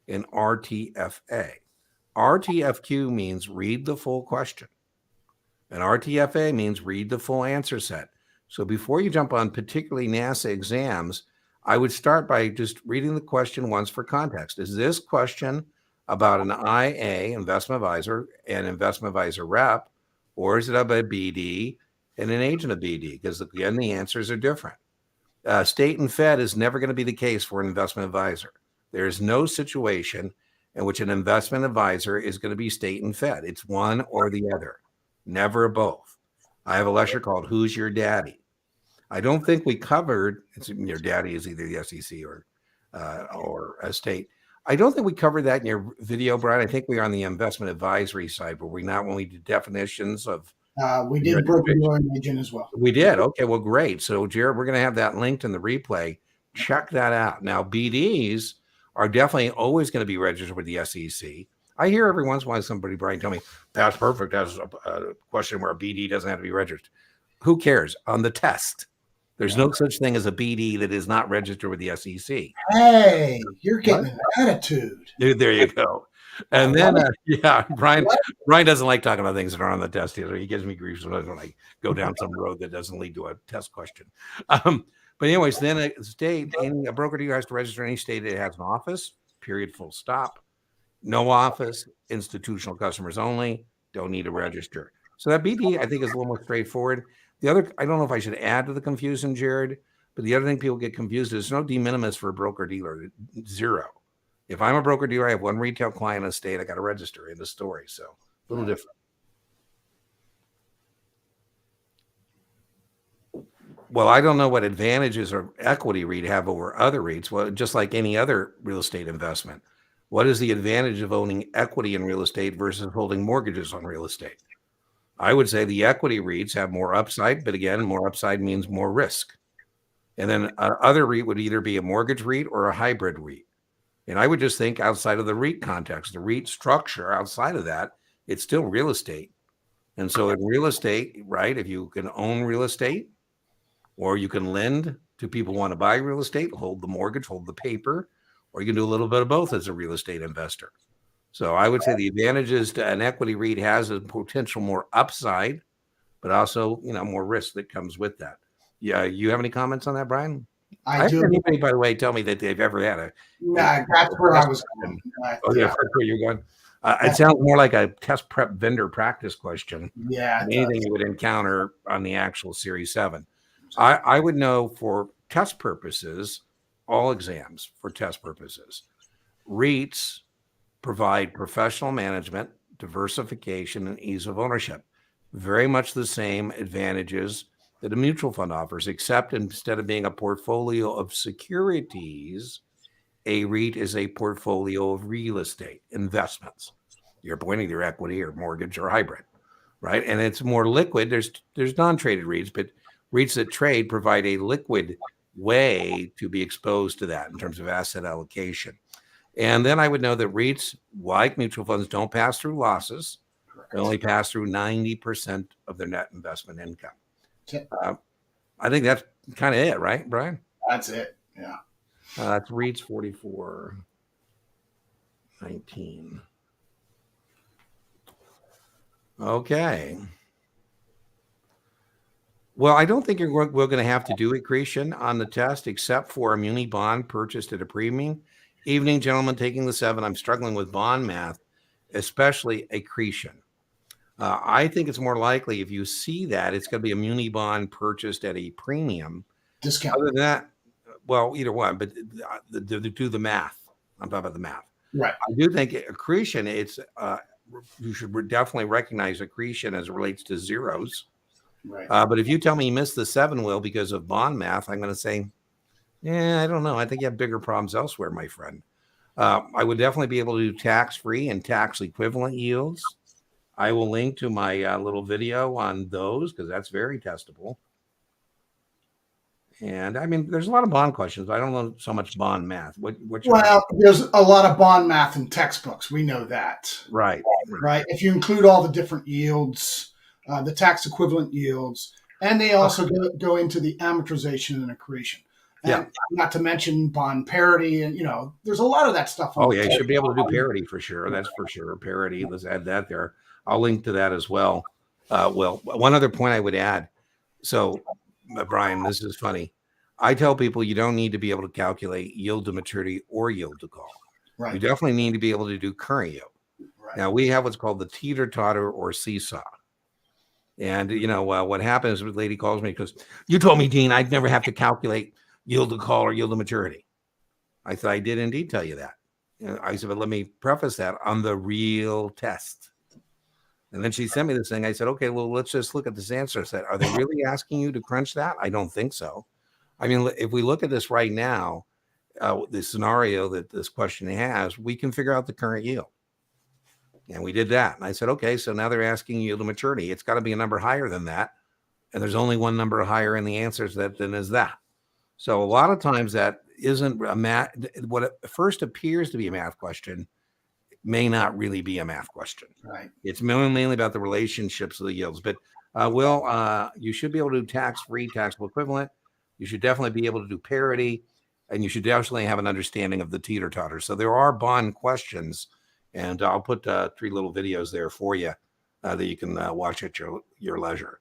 and RTFA. RTFQ means read the full question, and RTFA means read the full answer set. So before you jump on particularly NASA exams, I would start by just reading the question once for context. Is this question about an IA, investment advisor, and investment advisor rep, or is it about a BD and an agent of BD? Because again, the answers are different. State and Fed is never going to be the case for an investment advisor. There is no situation in which an investment advisor is going to be state and Fed. It's one or the other, never both. I have a lecture called Who's Your Daddy? I don't think we covered, your daddy is either the SEC or a state. I don't think we covered that in your video, Brian. I think we are on the investment advisory side, but we're not when we did definitions of. We did broker-dealer agent as well. We did. Okay, well, great. So, Jared, we're going to have that linked in the replay. Check that out. Now, BDs are definitely always going to be registered with the SEC. I hear every once in a while somebody, Brian, tell me, that's perfect. That's a question where a BD doesn't have to be registered. Who cares? On the test, there's no such thing as a BD that is not registered with the SEC. Hey, you're getting an attitude. Dude, there you go. And then, Brian doesn't like talking about things that are on the test. He gives me grief sometimes when I go down some road that doesn't lead to a test question. But anyways, then a state, a broker-dealer has to register any state that has an office, period, full stop. No office, institutional customers only, don't need to register. So that BD, I think, is a little more straightforward. The other, I don't know if I should add to the confusion, Jared, but the other thing people get confused is no de minimis for a broker-dealer, zero. If I'm a broker-dealer, I have one retail client in a state, I got to register in the story. So a little different. Well, I don't know what advantages or equity REIT have over other REITs. Well, just like any other real estate investment, what is the advantage of owning equity in real estate versus holding mortgages on real estate? I would say the equity REITs have more upside, but again, more upside means more risk. And then other REIT would either be a mortgage REIT or a hybrid REIT. And I would just think outside of the REIT context, the REIT structure, outside of that, it's still real estate. And so in real estate, right, if you can own real estate, or you can lend to people who want to buy real estate, hold the mortgage, hold the paper, or you can do a little bit of both as a real estate investor. So I would say the advantages to an equity REIT has a potential more upside, but also, more risk that comes with that. Yeah. You have any comments on that, Brian? I do. Anybody, by the way, tell me that they've ever had a. Nah, that's where I was going. That's where you're going. It sounds more like a test prep vendor practice question. Yeah. Anything you would encounter on the actual Series 7. I would know for test purposes, all exams for test purposes. REITs provide professional management, diversification, and ease of ownership. Very much the same advantages that a mutual fund offers, except instead of being a portfolio of securities, a REIT is a portfolio of real estate investments. You're pointing their equity or mortgage or hybrid, right? And it's more liquid. There's non-traded REITs, but REITs that trade provide a liquid way to be exposed to that in terms of asset allocation. And then I would know that REITs, like mutual funds, don't pass through losses. They only pass through 90% of their net investment income. I think that's kind of it, right, Brian? That's it. Yeah. That's REITs 4419. Okay. Well, I don't think we're going to have to do accretion on the test, except for a muni bond purchased at a premium. Evening, gentlemen, taking the 7. I'm struggling with bond math, especially accretion. I think it's more likely if you see that it's going to be a muni bond purchased at a premium. Discount. Other than that, well, either one, but do the math. I'm talking about the math. Right. I do think accretion, you should definitely recognize accretion as it relates to zeros. Right. But if you tell me you missed the 7, Will, because of bond math, I'm going to say, I don't know. I think you have bigger problems elsewhere, my friend. I would definitely be able to do tax-free and tax equivalent yields. I will link to my little video on those because that's very testable. And I mean, there's a lot of bond questions. I don't know so much bond math. There's a lot of bond math in textbooks. We know that. Right. If you include all the different yields, the tax equivalent yields, and they also go into the amortization and accretion. And not to mention bond parity. And, there's a lot of that stuff. You should be able to do parity for sure. That's for sure. Parity. Let's add that there. I'll link to that as well. Well, one other point I would add. So, Brian, this is funny. I tell people you don't need to be able to calculate yield to maturity or yield to call. Right. You definitely need to be able to do current yield. Right. Now, we have what's called the teeter-totter or seesaw. And, what happens is the lady calls me because you told me, Dean, I'd never have to calculate yield to call or yield to maturity. I said, I did indeed tell you that. I said, but let me preface that on the real test. And then she sent me this thing. I said, okay, well, let's just look at this answer. I said, are they really asking you to crunch that? I don't think so. I mean, if we look at this right now, the scenario that this question has, we can figure out the current yield. And we did that. And I said, okay, so now they're asking yield to maturity. It's got to be a number higher than that. And there's only one number higher in the answers than is that. So a lot of times that isn't a math. What it first appears to be a math question may not really be a math question. Right. It's mainly about the relationships of the yields. But Will, you should be able to do tax-free, taxable equivalent. You should definitely be able to do parity, and you should definitely have an understanding of the teeter-totter. So there are bond questions, and I'll put 3 little videos there for you that you can watch at your leisure.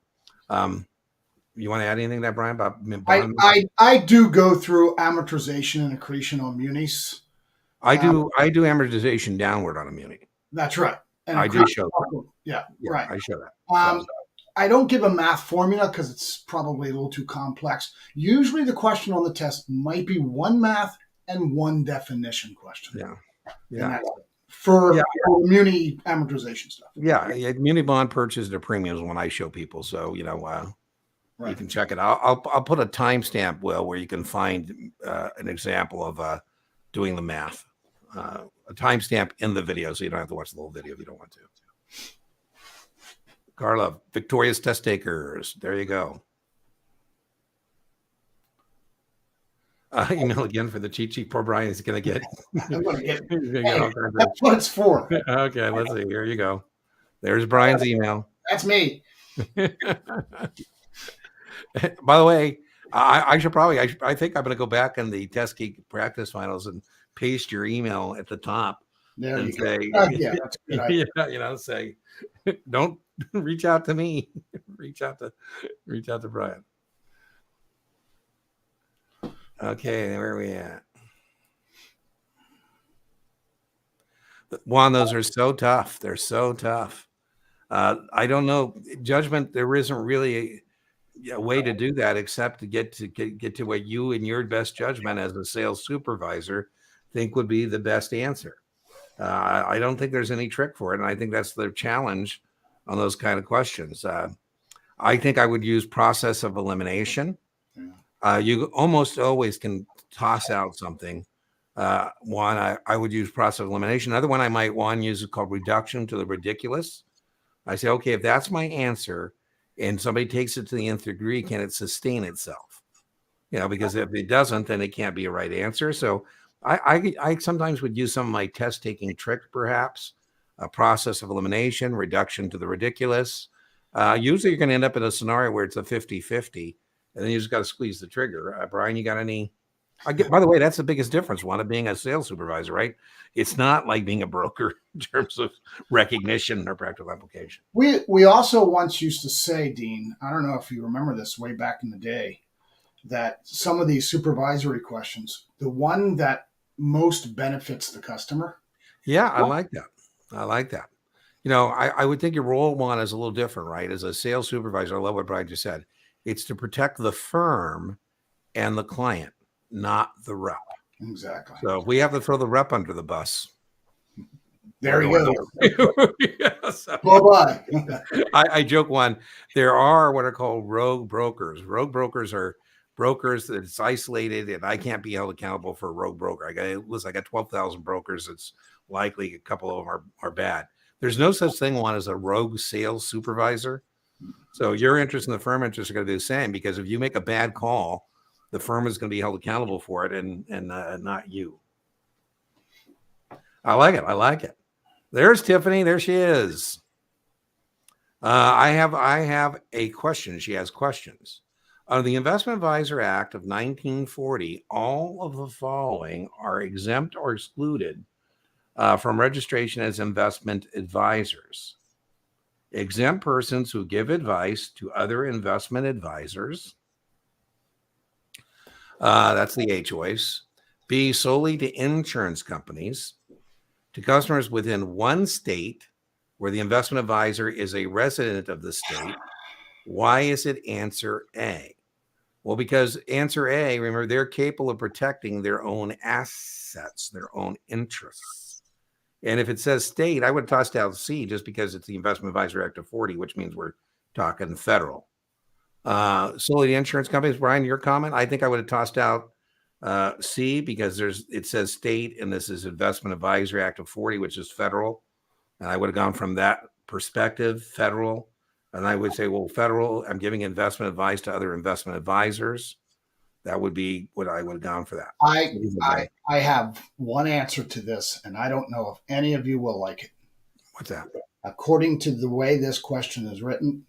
You want to add anything to that, Brian? About bond? I do go through amortization and accretion on munis. I do amortization downward on a muni. That's right. And I do show that. Yeah, right. I show that. I don't give a math formula because it's probably a little too complex. Usually the question on the test might be one math and one definition question. Yeah. For muni amortization stuff. Yeah. Muni bond purchase at premiums when I show people. So, you can check it out. I'll put a timestamp, Will, where you can find an example of doing the math. A timestamp in the video, so you don't have to watch the whole video if you don't want to. Carla, victorious test takers. There you go. Email again for the cheat sheet. Poor Brian is going to get. That's what it's for. Okay, let's see. Here you go. There's Brian's email. That's me. By the way, I should probably. I think I'm going to go back in the Test Geek practice finals and paste your email at the top. There and you say, go. That's a good idea. Say, don't reach out to me. reach out to Brian. Okay, where are we at? Juan, those are so tough. They're so tough. I don't know. Judgment, there isn't really a way to do that except to get to what you and your best judgment as a sales supervisor think would be the best answer. I don't think there's any trick for it. And I think that's the challenge on those kind of questions. I think I would use process of elimination. You almost always can toss out something. One, I would use process of elimination. Another one I might use is called reduction to the ridiculous. I say, okay, if that's my answer and somebody takes it to the nth degree, can it sustain itself? Because if it doesn't, then it can't be a right answer. So I sometimes would use some of my test taking tricks, perhaps a process of elimination, reduction to the ridiculous. Usually you're going to end up in a scenario where it's a 50-50 and then you just got to squeeze the trigger. Brian, you got any? By the way, that's the biggest difference, one of being a sales supervisor, right? It's not like being a broker in terms of recognition or practical application. We also once used to say, Dean, I don't know if you remember this way back in the day, that some of these supervisory questions, the one that most benefits the customer. Yeah, I like that. I like that. I would think your role one is a little different, right? As a sales supervisor, I love what Brian just said. It's to protect the firm and the client, not the rep. Exactly. So if we have to throw the rep under the bus, there you go. Yeah, so, bye. I joke there are what are called rogue brokers. Rogue brokers are brokers that's isolated, and I can't be held accountable for a rogue broker. I got 12,000 brokers. It's likely a couple of them are bad. There's no such thing as a rogue sales supervisor. So your interest and the firm interest are going to be the same, because if you make a bad call, the firm is going to be held accountable for it, and not you. I like it. I like it. There's Tiffany. There she is. I have a question. She has questions. Under the Investment Advisor Act of 1940, all of the following are exempt or excluded from registration as investment advisors. Exempt persons who give advice to other investment advisors. That's the A choice. B, solely to insurance companies. To customers within one state where the investment advisor is a resident of the state. Why is it answer A? Well, because answer A, remember, they're capable of protecting their own assets, their own interests. And if it says state, I would have tossed out C, just because it's the Investment Advisor Act of 40, which means we're talking federal. Solely the insurance companies. Brian, your comment? I think I would have tossed out C, because it says state, and this is Investment Advisory Act of 40, which is federal. And I would have gone from that perspective, federal. And I would say, well, federal, I'm giving investment advice to other investment advisors. That would be what I would have gone for that. I have one answer to this, and I don't know if any of you will like it. What's that? According to the way this question is written,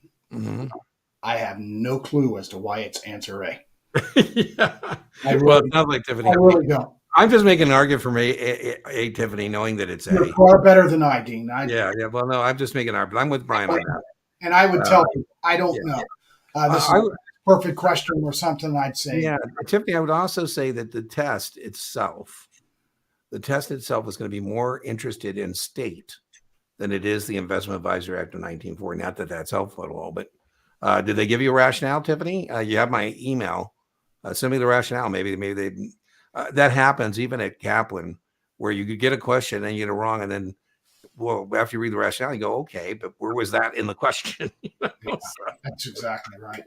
I have no clue as to why it's answer A. Yeah. Well, it's not like Tiffany. I really don't. I'm just making an argument for A, Tiffany, knowing that it's You're A. far better than I, Dean. Yeah. Well, no, I'm just making an argument. I'm with Brian on that. And I would tell you, I don't know. This is a perfect question or something, I'd say. Yeah, Tiffany, I would also say that the test itself is going to be more interested in state than it is the Investment Advisor Act of 1940. Not that that's helpful at all, but did they give you a rationale, Tiffany? You have my email. Send me the rationale. Maybe they that happens even at Kaplan, where you could get a question and you get it wrong, and then, well, after you read the rationale, you go, okay, but where was that in the question? That's exactly right.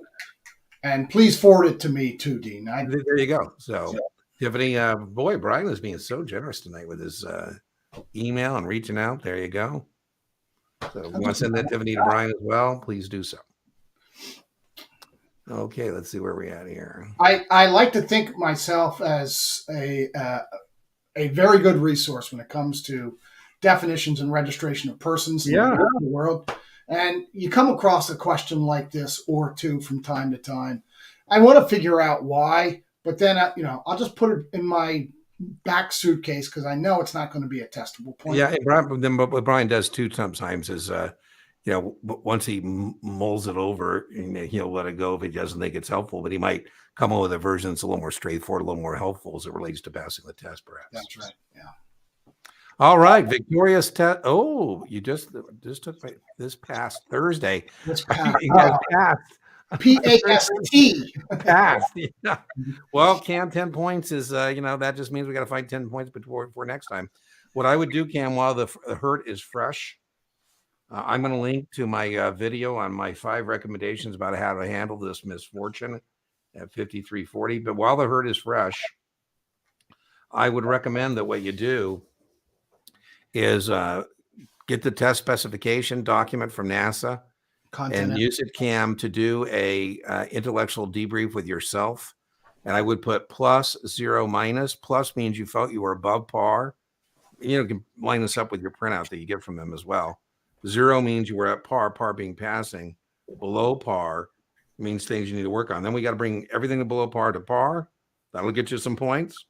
And please forward it to me too, Dean. There you go. So, Tiffany, boy, Brian is being so generous tonight with his email and reaching out. There you go. So, if you want to send that, Tiffany, to Brian as well, please do so. Okay, let's see where we're at here. I like to think myself as a very good resource when it comes to definitions and registration of persons in the world. And you come across a question like this or two from time to time. I want to figure out why, but then I'll just put it in my back suitcase, because I know it's not going to be a testable point. Yeah, and what Brian does too sometimes is once he mulls it over, he'll let it go if he doesn't think it's helpful, but he might come up with a version that's a little more straightforward, a little more helpful as it relates to passing the test, perhaps. That's right. Yeah. All right, victorious test. Oh, you just took this past Thursday. This past. Passed. P-A-S-T. Passed. Yeah. Well, Cam, 10 points is that just means we got to find 10 points before next time. What I would do, Cam, while the hurt is fresh, I'm going to link to my video on my 5 recommendations about how to handle this misfortune at 5340. But while the hurt is fresh, I would recommend that what you do is get the test specification document from NASA and use it, Cam, to do a intellectual debrief with yourself. And I would put plus, 0, minus. Plus means you felt you were above par. You can line this up with your printout that you get from them as well. 0 means you were at par, par being passing. Below par means things you need to work on. Then we got to bring everything below par to par. That'll get you some points.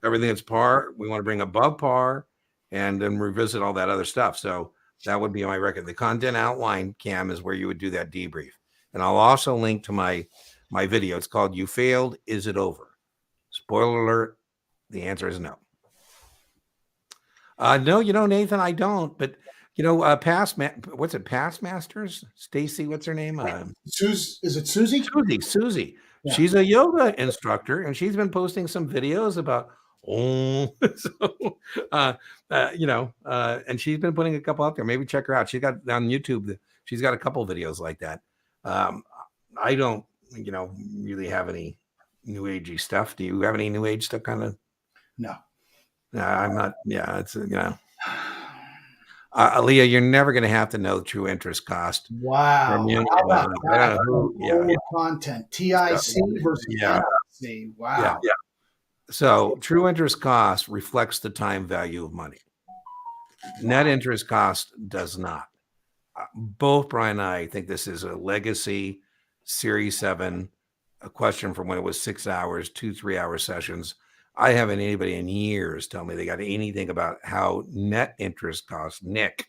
Everything that's par, we want to bring above par, and then revisit all that other stuff. So that would be my record. The content outline, Cam, is where you would do that debrief. And I'll also link to my video. It's called You Failed, Is It Over? Spoiler alert, the answer is no. No, Nathan, I don't. But what's it? Past Masters, Stacy, what's her name? Is it Susie? Susie. Yeah. She's a yoga instructor, and she's been posting some videos about so and she's been putting a couple out there. Maybe check her out. She got on YouTube. She's got a couple videos like that. I don't, really have any new agey stuff. Do you have any new age stuff? Kind of? No. I'm not. Yeah, it's Leah, you're never going to have to know true interest cost. Wow. Content. TIC versus TIC. Wow. Yeah. So true interest cost reflects the time value of money. Net interest cost does not. Both Brian and I think this is a legacy Series 7, a question from when it was 6 hours, 2 3-hour sessions. I haven't anybody in years tell me they got anything about how net interest cost, NIC,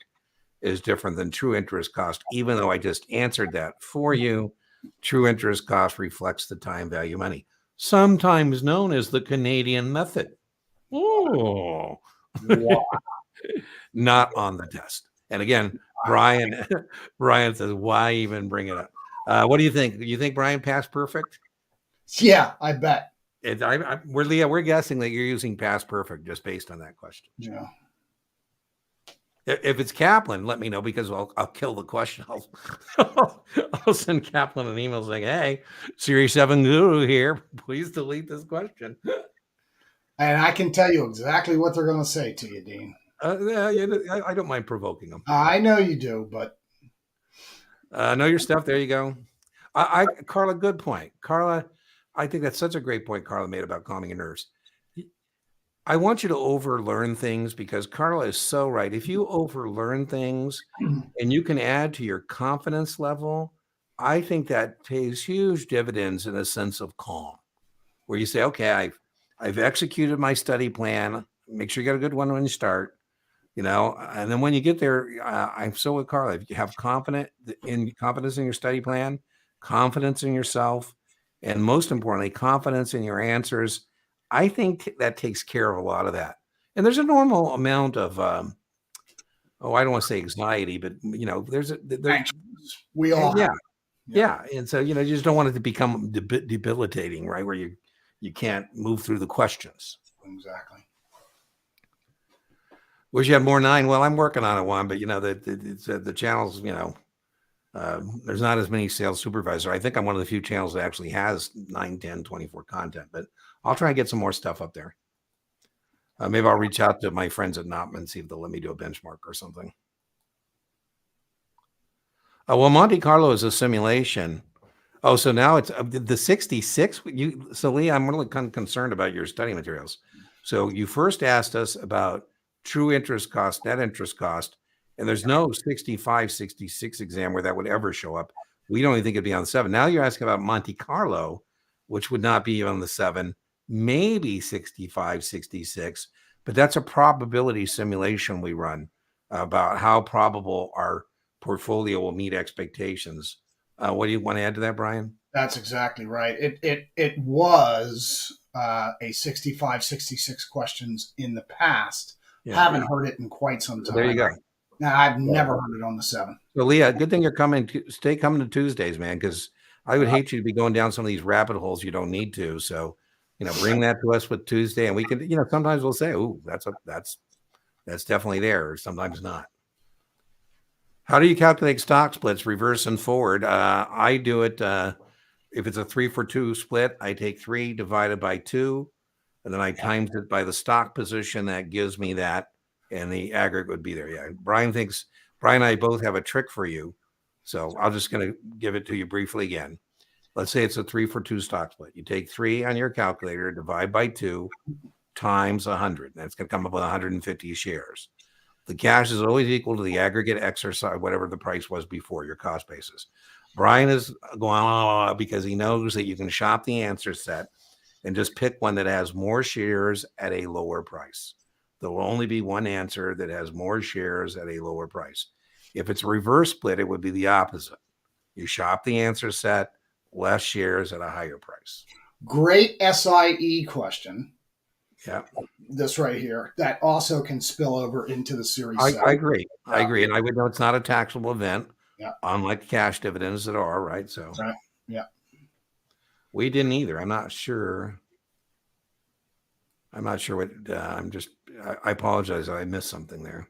is different than true interest cost, even though I just answered that for you. True interest cost reflects the time value of money, sometimes known as the Canadian method. Oh, wow. Not on the test. And again, Brian says, why even bring it up? What do you think? You think Brian passed perfect? Yeah, I bet. We're guessing that you're using past perfect just based on that question. Yeah. If it's Kaplan, let me know, because I'll kill the question. I'll send Kaplan an email saying, "Hey, Series 7 guru here. Please delete this question." And I can tell you exactly what they're going to say to you, Dean. I don't mind provoking them. I know you do, but know your stuff. There you go. Carla, good point. Carla, I think that's such a great point Carla made about calming your nerves. I want you to overlearn things, because Carla is so right. If you overlearn things and you can add to your confidence level, I think that pays huge dividends in a sense of calm, where you say, okay, I've executed my study plan. Make sure you got a good one when you start, and then when you get there, I'm so with Carla. If you have confidence in your study plan, confidence in yourself, and most importantly, confidence in your answers, I think that takes care of a lot of that. And there's a normal amount of, I don't want to say anxiety, but there's we all yeah. And so, you just don't want it to become debilitating, right? Where you can't move through the questions. Exactly. Wish you had more 9. Well, I'm working on it, Juan, but the channels, there's not as many sales supervisors. I think I'm one of the few channels that actually has 9, 10, 24 content, but I'll try and get some more stuff up there. Maybe I'll reach out to my friends at Notman and see if they'll let me do a benchmark or something. Well, Monte Carlo is a simulation. Oh, so now it's the 66. So Lee, I'm really kind of concerned about your study materials. So you first asked us about true interest cost, net interest cost, and there's no 65, 66 exam where that would ever show up. We don't even think it'd be on the 7. Now you're asking about Monte Carlo, which would not be on the 7, maybe 65, 66, but that's a probability simulation we run about how probable our portfolio will meet expectations. What do you want to add to that, Brian? That's exactly right. It was a 65, 66 questions in the past. Yeah. Haven't heard it in quite some time. There you go. Now, I've never heard it on the 7. So, Leah, good thing you're coming. Stay coming to Tuesdays, man, because I would hate you to be going down some of these rabbit holes you don't need to. So, bring that to us with Tuesday, and we can, sometimes we'll say, "Ooh, that's definitely there," or sometimes not. How do you calculate stock splits, reverse and forward? I do it. If it's a 3-for-2 split, I take 3 divided by 2, and then I times it by the stock position. That gives me that, and the aggregate would be there. Yeah, Brian and I both have a trick for you, so I'm just going to give it to you briefly again. Let's say it's a 3-for-2 stock split. You take 3 on your calculator, divide by 2, times 100. That's going to come up with 150 shares. The cash is always equal to the aggregate exercise, whatever the price was before, your cost basis. Brian is going because he knows that you can shop the answer set and just pick one that has more shares at a lower price. There will only be one answer that has more shares at a lower price. If it's a reverse split, it would be the opposite. You shop the answer set, less shares at a higher price. Great SIE question. Yeah. this right here, that also can spill over into the Series 7. I agree. I agree. And I would know it's not a taxable event, Yeah. unlike cash dividends that are, right? So right. Yeah. We didn't either. I'm not sure. I'm not sure what, I apologize. I missed something there.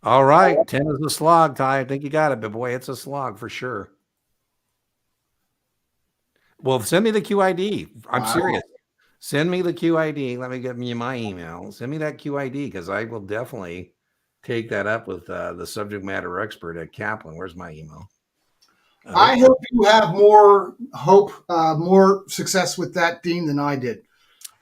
All right. 10 is a slog, Ty. I think you got it, but boy, it's a slog for sure. Well, send me the QID. I'm serious. Send me the QID. Let me give you my email. Send me that QID because I will definitely take that up with the subject matter expert at Kaplan. Where's my email? I hope you have more success with that, Dean, than I did.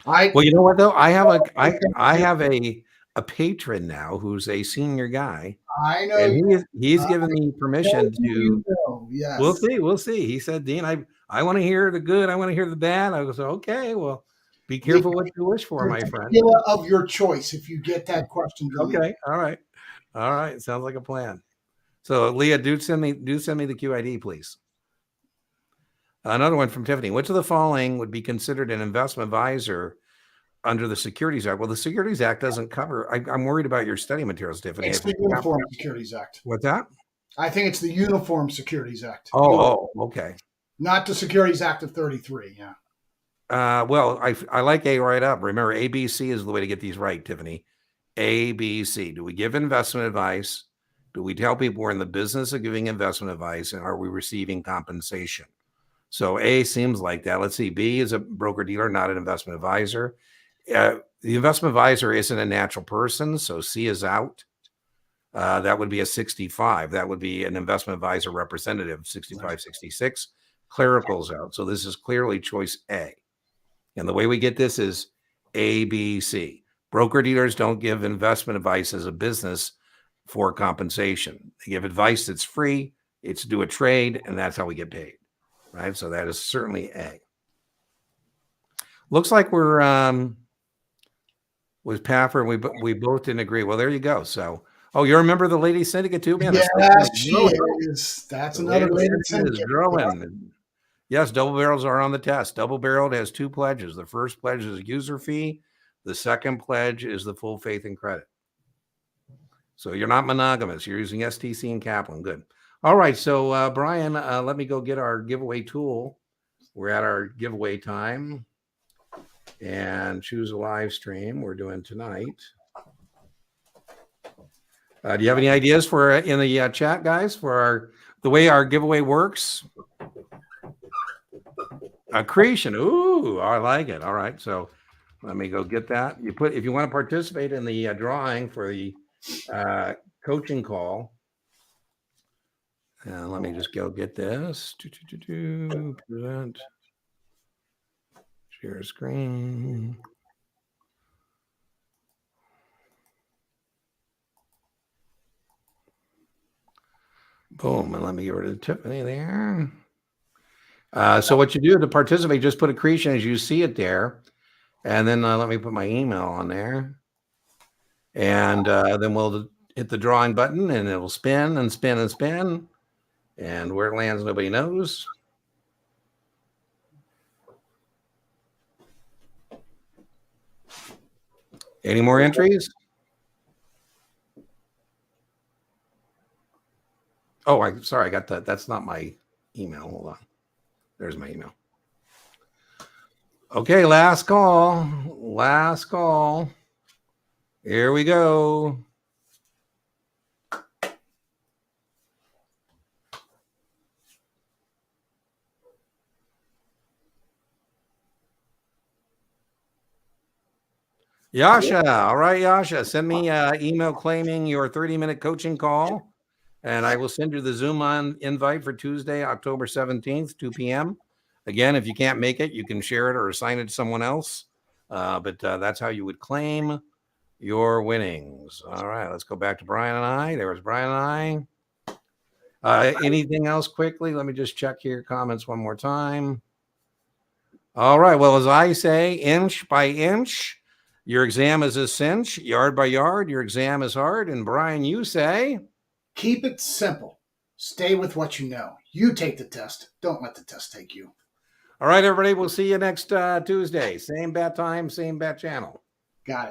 Well, you know what though? I have a patron now who's a senior guy. I know. And he's given me permission to. Yes. We'll see. He said, Dean, I want to hear the good. I want to hear the bad. I was okay. Well, be careful what you wish for, my friend. Of your choice if you get that question. Okay. All right. Sounds like a plan. So Leah, do send me the QID, please. Another one from Tiffany. Which of the following would be considered an investment advisor under the Securities Act? Well, the Securities Act doesn't cover. I'm worried about your study materials, Tiffany. It's the Uniform Securities Act. What's that? I think it's the Uniform Securities Act. Oh, okay. Not the Securities Act of 33. Yeah. Well, I like A right up. Remember, ABC is the way to get these right, Tiffany. ABC. Do we give investment advice? Do we tell people we're in the business of giving investment advice? And are we receiving compensation? So A seems like that. Let's see. B is a broker-dealer, not an investment advisor. The investment advisor isn't a natural person, so C is out. That would be a 65. That would be an investment advisor representative, 65, 66. Clerical's out. So this is clearly choice A. And the way we get this is ABC. Broker-dealers don't give investment advice as a business for compensation. They give advice that's free. It's do a trade, and that's how we get paid. Right? So that is certainly A. Looks like we're with Paffer, and we both didn't agree. Well, there you go. So, you're a member of the Lady Syndicate too, man? Yes, she is. That's another Lady Syndicate. Is growing. Yes, double barrels are on the test. Double barreled has two pledges. The first pledge is a user fee. The second pledge is the full faith and credit. So you're not monogamous. You're using STC and Kaplan. Good. All right. So, Brian, let me go get our giveaway tool. We're at our giveaway time. And choose a live stream we're doing tonight. Do you have any ideas for in the chat, guys, for the way our giveaway works? Accretion. Ooh, I like it. All right. So let me go get that. If you want to participate in the drawing for the coaching call, let me just go get this. Present. Share screen. Boom. And let me get rid of Tiffany there. So what you do to participate, just put accretion as you see it there. And then let me put my email on there. And then we'll hit the drawing button and it'll spin and spin and spin. And where it lands, nobody knows. Any more entries? Oh, sorry, I got that. That's not my email. Hold on. There's my email. Okay, last call. Last call. Here we go. Yasha. All right, Yasha. Send me an email claiming your 30-minute coaching call, and I will send you the Zoom on invite for Tuesday, October 17th, 2 p.m. Again, if you can't make it, you can share it or assign it to someone else. But that's how you would claim your winnings. All right, let's go back to Brian and I. There was Brian and I. Anything else quickly? Let me just check here comments one more time. All right. Well, as I say, inch by inch, your exam is a cinch. Yard by yard, your exam is hard. And Brian, you say? Keep it simple. Stay with what you know. You take the test. Don't let the test take you. All right, everybody. We'll see you next Tuesday. Same bat time, same bat channel. Got it.